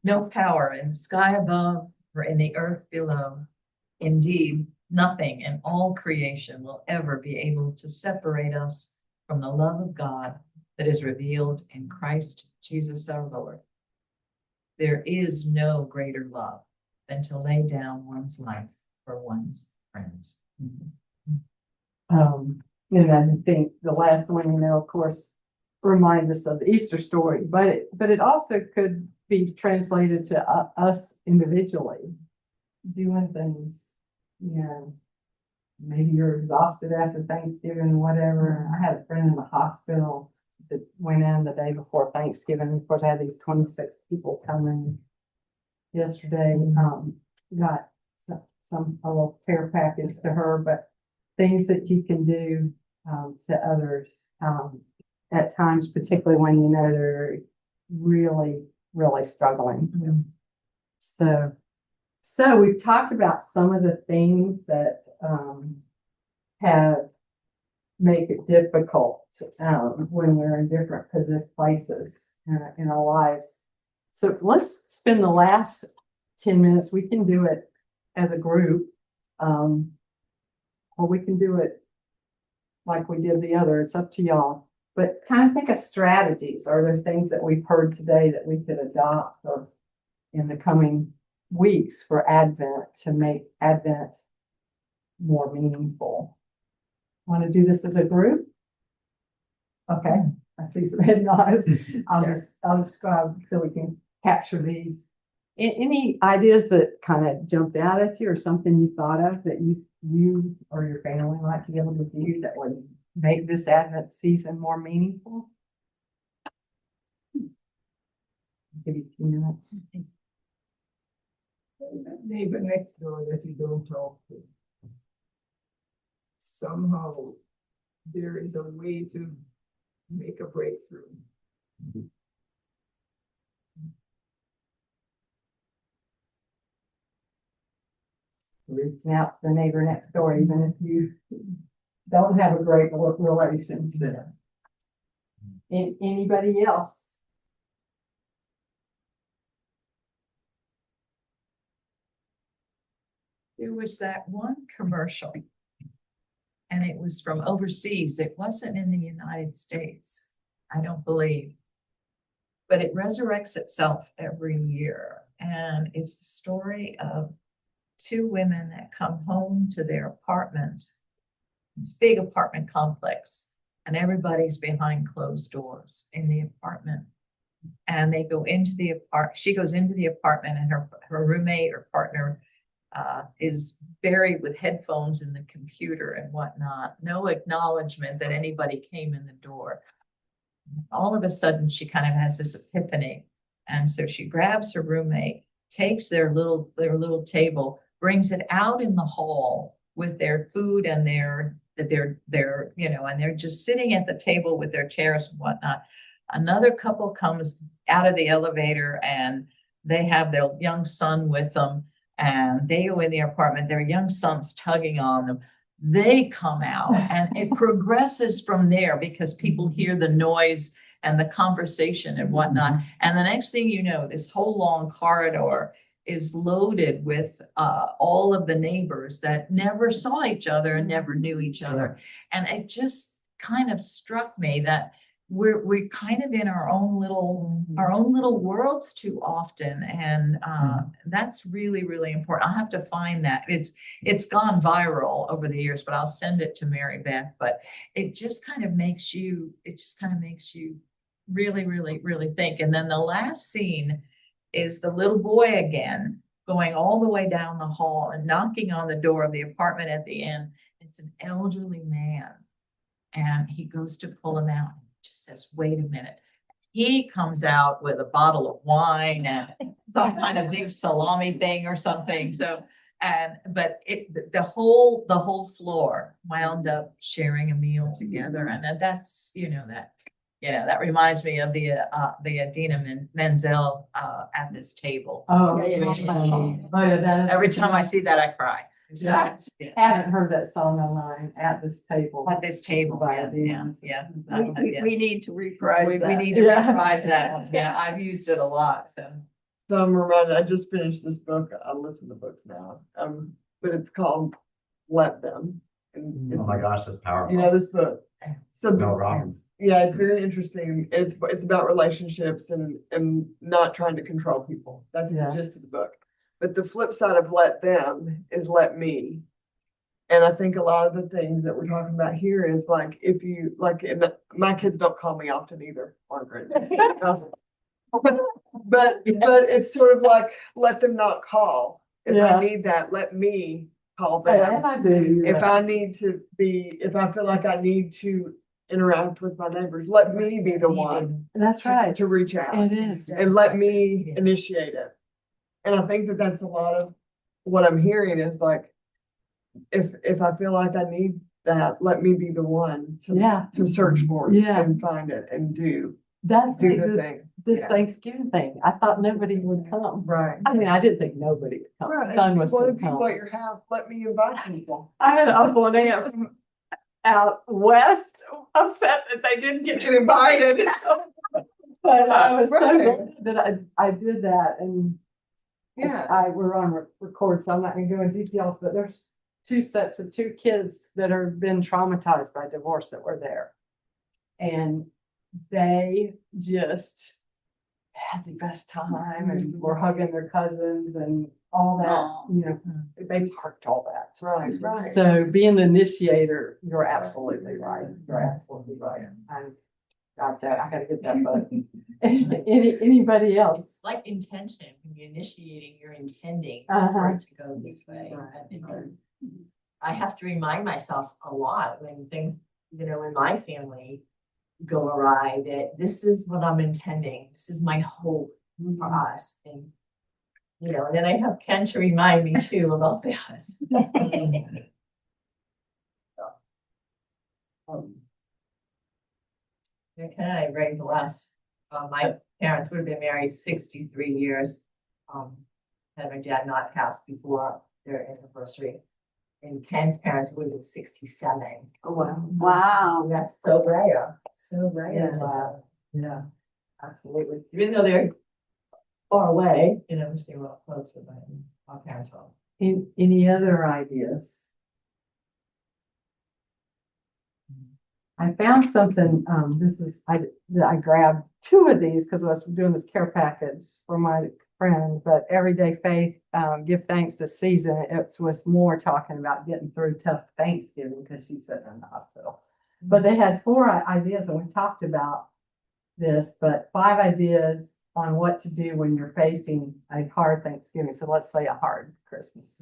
No power in the sky above or in the earth below. Indeed, nothing in all creation will ever be able to separate us from the love of God that is revealed in Christ Jesus our Lord. There is no greater love than to lay down one's life for one's friends. And I think the last one, of course, reminds us of the Easter story, but it also could be translated to us individually doing things, maybe you're exhausted after Thanksgiving, whatever. I had a friend in the hospital that went in the day before Thanksgiving. Of course, I had these 26 people coming yesterday. Got a little care package to her, but things that you can do to others at times, particularly when they're really, really struggling. So we've talked about some of the things that make it difficult when we're in different places in our lives. So let's spend the last 10 minutes. We can do it as a group, or we can do it like we did the other. It's up to y'all. But kind of think of strategies. Are there things that we've heard today that we could adopt or in the coming weeks for Advent to make Advent more meaningful? Want to do this as a group? Okay, I see some head nods. I'll describe so we can capture these. Any ideas that kind of jumped out at you, or something you thought of that you or your family might be able to do that would make this Advent season more meaningful? Give you a few minutes. Neighbor next door that you don't talk to. Somehow there is a way to make a breakthrough. Reaching out to the neighbor next door, even if you don't have a great relationship. Anybody else? There was that one commercial, and it was from overseas. It wasn't in the United States, I don't believe, but it resurrects itself every year. And it's the story of two women that come home to their apartment, this big apartment complex, and everybody's behind closed doors in the apartment. And they go into the she goes into the apartment, and her roommate or partner is buried with headphones in the computer and whatnot. No acknowledgement that anybody came in the door. All of a sudden, she kind of has this epiphany. And so she grabs her roommate, takes their little table, brings it out in the hall with their food and their and they're just sitting at the table with their chairs and whatnot. Another couple comes out of the elevator, and they have their young son with them, and they go in the apartment. Their young son's tugging on them. They come out, and it progresses from there because people hear the noise and the conversation and whatnot. And the next thing you know, this whole long corridor is loaded with all of the neighbors that never saw each other and never knew each other. And it just kind of struck me that we're kind of in our own little worlds too often, and that's really, really important. I'll have to find that. It's gone viral over the years, but I'll send it to Mary Beth. But it just kind of makes you really, really, really think. And then the last scene is the little boy again going all the way down the hall and knocking on the door of the apartment at the end. It's an elderly man, and he goes to pull him out. Just says, wait a minute. He comes out with a bottle of wine and some kind of big salami thing or something. So, And, but the whole floor wound up sharing a meal together. And then that's, that reminds me of the Adina Menzel, at this table. Oh, Yeah, yeah, yeah, that is. Every time I see that, I cry. Yeah. Haven't heard that song online at this table. At this table, By yeah, Adina. yeah. We need to reprise We that. need to Yeah. reprise that one. Yeah, I've used it a lot, so. So I'm reminded, I just finished this book. I listen to books now. But it's called Let Them. And Oh my gosh, that's powerful. you know this book. So Mel Robbins. yeah, it's very interesting. It's about relationships and not trying to control people. That's Yeah. the gist of the book. But the flip side of Let Them is Let Me. And I think a lot of the things that we're talking about here is like, if you like, and my kids don't call me often either, Margaret. But it's sort of like, let them not call. If Yeah. I need that, let me call And them. I do. If I need to be, if I feel like I need to interact with my neighbors, let me be the one That's right. to reach out. It is. And let me initiate it. And I think that that's a lot of what I'm hearing is like, if I feel like I need that, let me be the one Yeah. to search for it Yeah. and find it and do That's the this, thing. this Yeah. Thanksgiving thing. I thought nobody would come. Right. I mean, I didn't think nobody would come. Right. None was Well, gonna if you come. want your house, let me invite people. I had an uncle and aunt from out west upset that they didn't get Get invited. But I was so Right. glad that I did that, and Yeah. we're on record, so I'm not gonna go into details, but there's two sets of two kids that have been traumatized by divorce that were there. And they just had the best time and were hugging their cousins and all that, they parked all that. Right, right. So being the initiator, you're absolutely right. You're absolutely right. I got that. I gotta get that button. Anybody else? It's like intention, when you're initiating, you're intending Uh-huh. for it to go this way. Right. I have to remind myself a lot when things, in my family go awry, that this is what I'm intending. This is my hope for us. And, and then I have Ken to remind me too about that. Ken and I read the last, my parents would have been married 63 years. Had my dad not passed before their anniversary. And Ken's parents would have been 67. Oh, wow. Wow. And that's so rare, so rare. Wow. Yeah, absolutely. Even though they're far away, we stay well close to our parents' home. Any other ideas? I found something, I grabbed two of these because I was doing this care package for my friend, but Everyday Faith, give thanks this season. It was more talking about getting through tough Thanksgiving because she's sitting in the hospital. But they had 4 ideas, and we talked about this, but 5 ideas on what to do when you're facing a hard Thanksgiving. So let's say a hard Christmas.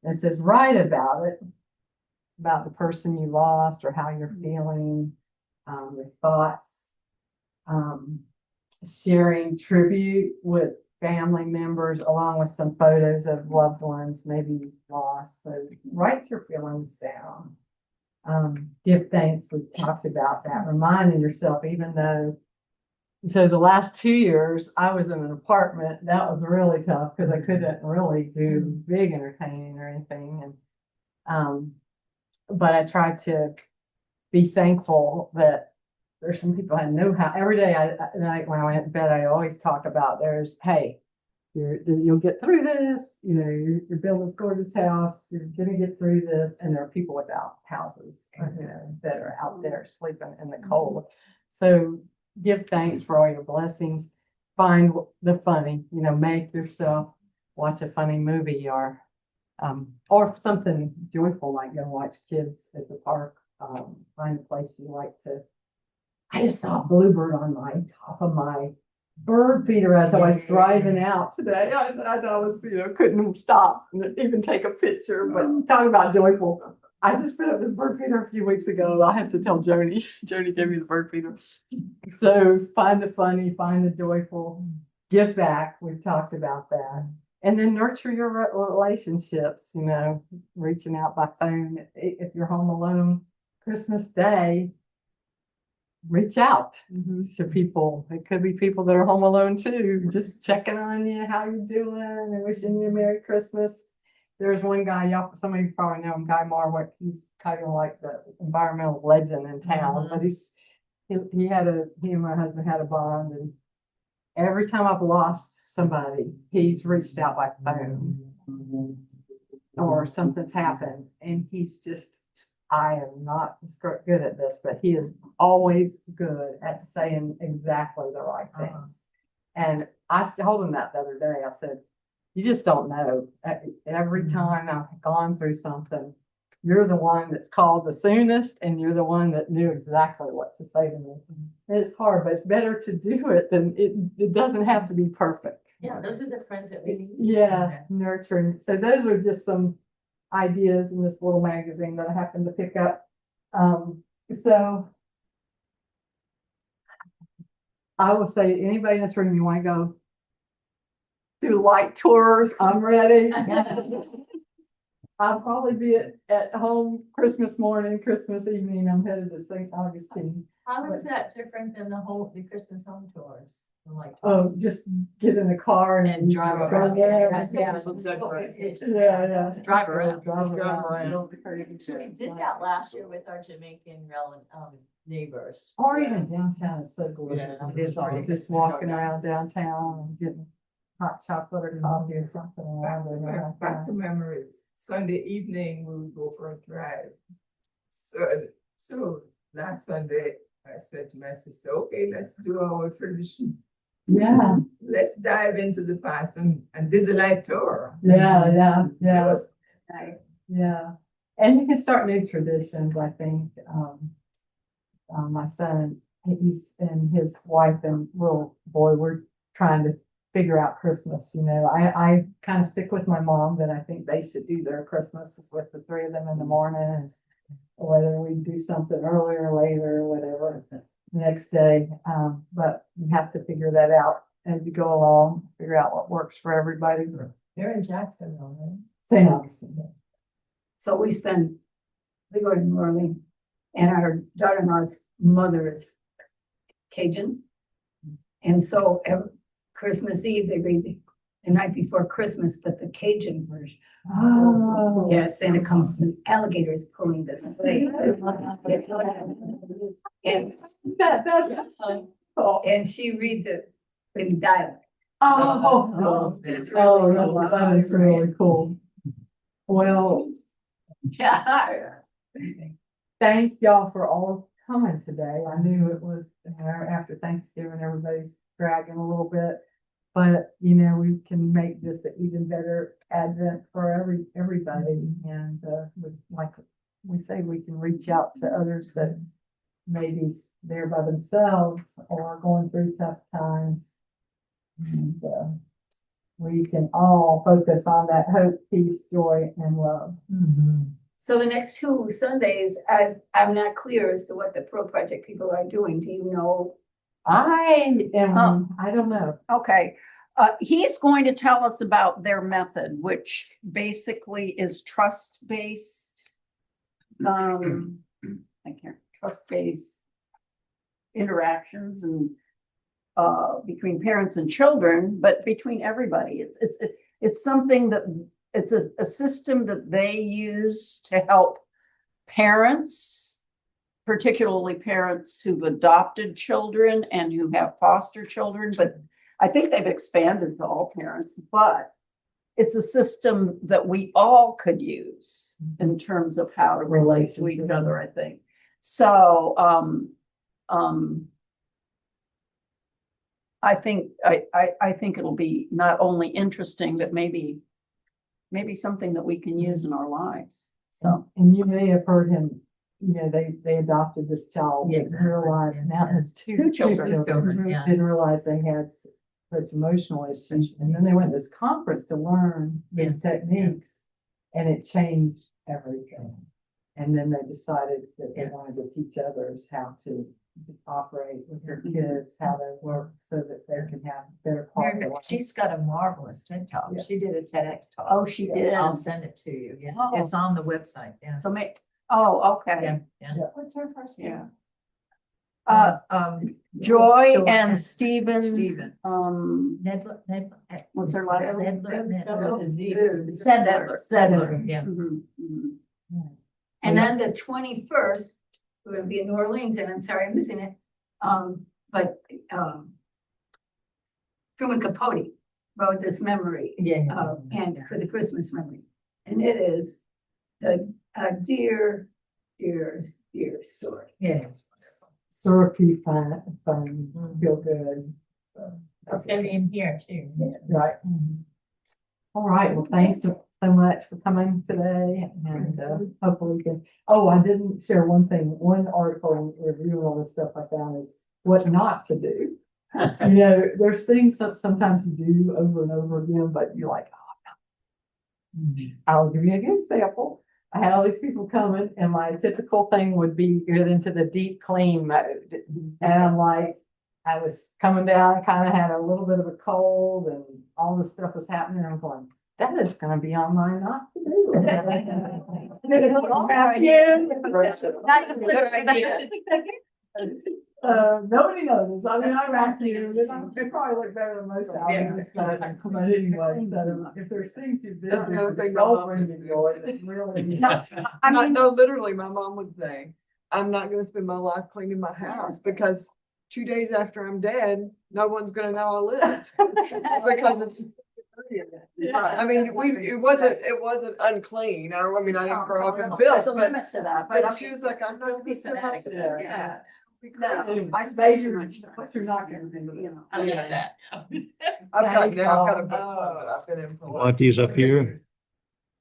It says, write about it, about the person you lost or how you're feeling, your thoughts, sharing tribute with family members along with some photos of loved ones, maybe lost. So write your feelings down. Give thanks. We talked about that, reminding yourself, even though, so the last 2 years I was in an apartment, that was really tough because I couldn't really do big entertaining or anything. And, but I tried to be thankful that there's some people I know how every day night when I went to bed, I always talk about hey, you'll get through this, you're building this gorgeous house, you're gonna get through this, and there are people without houses, that are out there sleeping in the cold. So give thanks for all your blessings, find the funny, make yourself watch a funny movie or something joyful, like go watch kids at the park, find a place you like to. I just saw a bluebird on my top of my bird feeder as I was driving out today. I was, couldn't stop and even take a picture, but talking about joyful. I just put up this bird feeder a few weeks ago. I'll have to tell Joni. Joni gave me the bird feeder. So find the funny, find the joyful, give back. We've talked about that. And then nurture your relationships, you know, reaching out by phone. If you're home alone Christmas Day, reach out to people. It could be people that are home alone too, just checking on you, how you doing, and wishing you a Merry Christmas. There's one guy, y'all, some of you probably know him, Guy Marwick. He's kind of like the environmental legend in town, but he and my husband had a bond, and every time I've lost somebody, he's reached out by phone or something's happened, and he's just, I am not good at this, but he is always good at saying exactly the right things. And I told him that the other day. I said, you just don't know. Every time I've gone through something, you're the one that's called the soonest, and you're the one that knew exactly what to say to me. It's hard, but it's better to do it than it doesn't have to be perfect. Yeah, those are the friends that we need. Yeah, nurturing. So those are just some ideas in this little magazine that I happened to pick up. So I will say, anybody in this room, you want to go do light tours, I'm ready. I'll probably be at home Christmas morning, Christmas evening. I'm headed to St. Augustine. How is that different than the Christmas home tours? Like, Oh, just get in the car and drive go around. there. Yeah, Yeah. Drive around. Drive We around. did that last year with our Jamaican neighbors. Or even downtown is so gorgeous. Yeah, I'm it is pretty. just walking around downtown and getting hot chocolate or coffee or something around there. Back to memories. Sunday evening, we would go for a drive. So last Sunday, I said to my sister, okay, let's do our tradition. Yeah. Let's dive into the past and did the light tour. Yeah. Right. Yeah. And you can start new traditions, I think. My son, he's and his wife and little boy, we're trying to figure out Christmas. You know, I kind of stick with my mom, but I think they should do their Christmas with the three of them in the morning, and whether we do something earlier or later or whatever the next day. But you have to figure that out as you go along, figure out what works for everybody. They're in Jacksonville, right? St. Augustine. So we go to New Orleans, and our daughter-in-law's mother is Cajun. And so Christmas Eve, they read the night before Christmas, but the Cajun version. Oh. Yes, and it comes with alligators pulling this thing. And she reads it in dialect. That is really cool. Well, Yeah. thank y'all for all coming today. I knew it was, after Thanksgiving, everybody's dragging a little bit, but we can make this an even better Advent for everybody. And like we say, we can reach out to others that maybe they're by themselves or going through tough times. And we can all focus on that hope, peace, joy, and love. So the next 2 Sundays, I'm not clear as to what the Pro Project people are doing. Do you know? I don't know. Okay. He's going to tell us about their method, which basically is trust-based, trust-based interactions and between parents and children, but between everybody. It's something that it's a system that they use to help parents, particularly parents who've adopted children and who have foster children, but I think they've expanded to all parents, but it's a system that we all could use in terms of how to relate to each other, I think. So, I think it'll be not only interesting, but maybe something that we can use in our lives. So, and you may have heard him, they adopted this child. Yes. Didn't realize now it has two children. Yeah. Didn't realize they had such emotional issues. And then they went to this conference to learn these techniques, and it changed everything. And then they decided that they wanted to teach others how to to operate with their kids, how they work so that they can have their Mary, quality. but she's got a marvelous TED Talk. Yeah. She did a TEDx talk. Oh, she did. I'll send it to you. Yeah, Oh. it's on the website. Yeah. So oh, okay. Yeah, yeah. What's her first name? Yeah. Joy and Stephen, Stephen. what's her last name? Sedler, yeah. Mhm, mhm. And then the 21st, we're gonna be in New Orleans, and I'm sorry I'm missing it. Truman Capote wrote this memory, Yeah. and for the Christmas memory. And it is the dear story. Yes. Syrupy, fun, feel good. That's gonna be in here too. Right. All right, well, thanks so much for coming today, and hopefully we can, oh, I didn't share one thing, one article reviewing all this stuff I found is what not to do. You know, there's things that sometimes you do over and over again, but you're like, oh, no. I'll give you a good example. I had all these people coming, and my typical thing would be get into the deep clean mode. And I'm like, I was coming down, kind of had a little bit of a cold, and all this stuff was happening. I'm going, that is going to be on my not to do list. Nobody knows. I mean, I vacuumed it. It probably looked better than most houses, but anyway, so if there's things you did, That's another thing my don't mom bring would me do. joy. It's really. No, literally, my mom would say, I'm not gonna spend my life cleaning my house because 2 days after I'm dead, no one's gonna know I lived. Because it's, I mean, it wasn't unclean. I mean, I didn't grow up in filth, There's a limit to that, but she was like, I'm not gonna spend my life doing that. No, I spend too much time. But you're not gonna do it. You know. I love that. I've got a book club that I've been in for a while. Want these up here?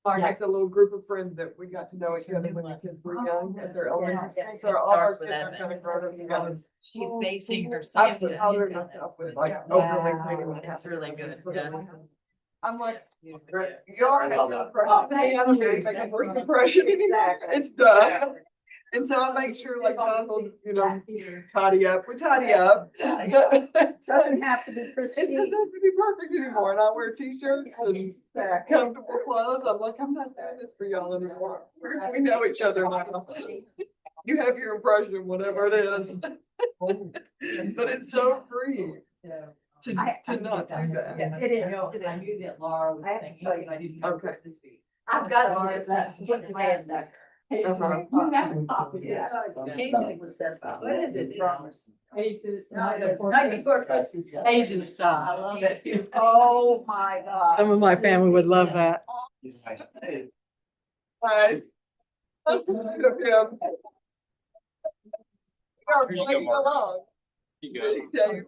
Like the little group of friends that we got to know each other when the kids were young, at their elementary Yeah. school. So all our Starts with kids are that. kind of grown up together. She's basing her I've science. been bothering myself with like overly cleaning my It's house. really good. Yeah. I'm like, y'all have no impression. Hey, I don't need to make a first impression anymore. It's done. And so I make sure like John will, tidy up. We tidy up. Doesn't have to be It pristine. doesn't have to be perfect anymore. And I wear t-shirts and comfortable clothes. I'm like, I'm not doing this for y'all anymore. We know each other now. You have your impression, whatever it is. But it's so free to not do that. It is. I knew that Laura was thinking. Okay. I've got Laura's. Uh-huh. Cajun was says, what is it? Night before Christmas. Asian style. I love it. Oh, my God. Some of my family would love that. Hi. That's good of him. Leave it alone. Tell you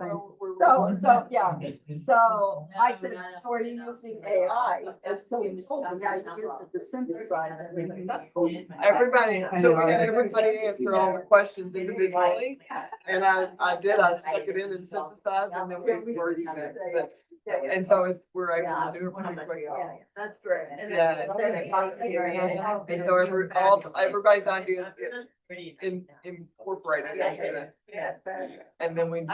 So, yeah, so I said, so are you using AI? And so you told me how you use it to synthesize everything. That's cool. Everybody, so we had everybody answer all the questions individually. And I did, I stuck it in and synthesized and then we were using it. And so we're able to do it pretty quick. That's great. Yeah. And so everybody's ideas get incorporated into it. And then we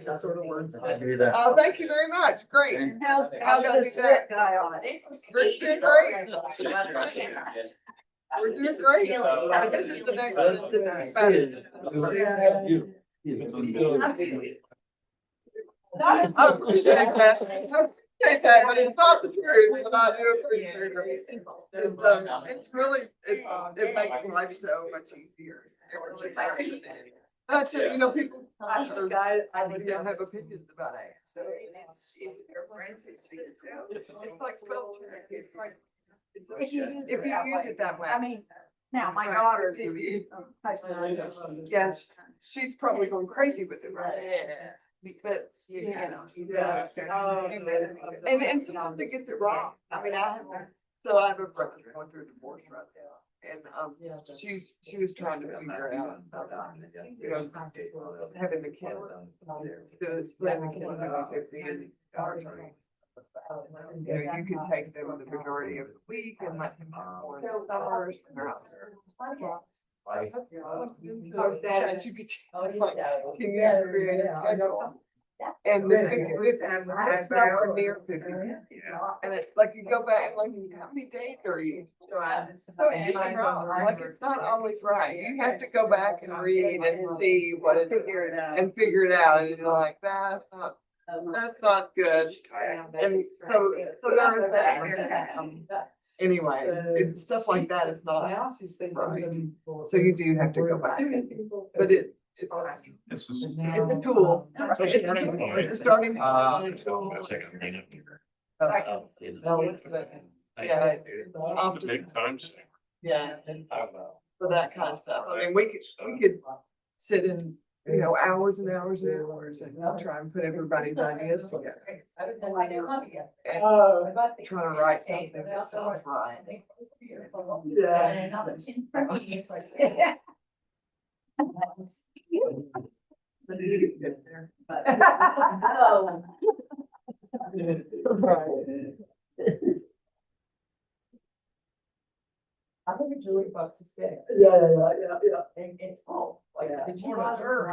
just sort of words. Oh, thank you very much. Great. And how's this Rick guy on it? Rick's doing great. We're doing great. This is the next I appreciate that. But it's not the truth, but I do appreciate it. It's really, it makes life so much easier. It really does. That's it, people, other guys, I have opinions about it, so. It's like spell check, it's like, if you use it that way. I mean, now my daughter's. Yes, she's probably going crazy with it, right? But, and sometimes it gets it wrong. I mean, I have a friend who's going through a divorce right now. And, she was trying to figure out, having the kid, to explain the kid, you can take them the majority of the week and let them have more hours. And the it's nowhere near 50. And it's like you go back, like, how many days are you? Like, it's not always right. You have to go back and read and see what it is and figure it out. And you're like, that's not good. And so there is that. Anyway, stuff like that is not right. So you do have to go back, but it's a tool. It's a starting point. Yeah, often, Big times. yeah, for that kind of stuff. I mean, we could sit in, hours and hours and hours and try and put everybody's ideas together. And try to write something that sounds right. Yeah. I think a jewelry box is big. Yeah. And it's full. Like, Yeah. did you want her?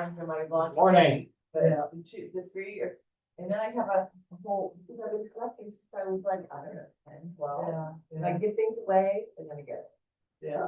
Morning. Yeah. The three, and then I have a whole, I've been collecting since I was like, I don't know, 10, 12. And I give things away and then I get it. Yeah.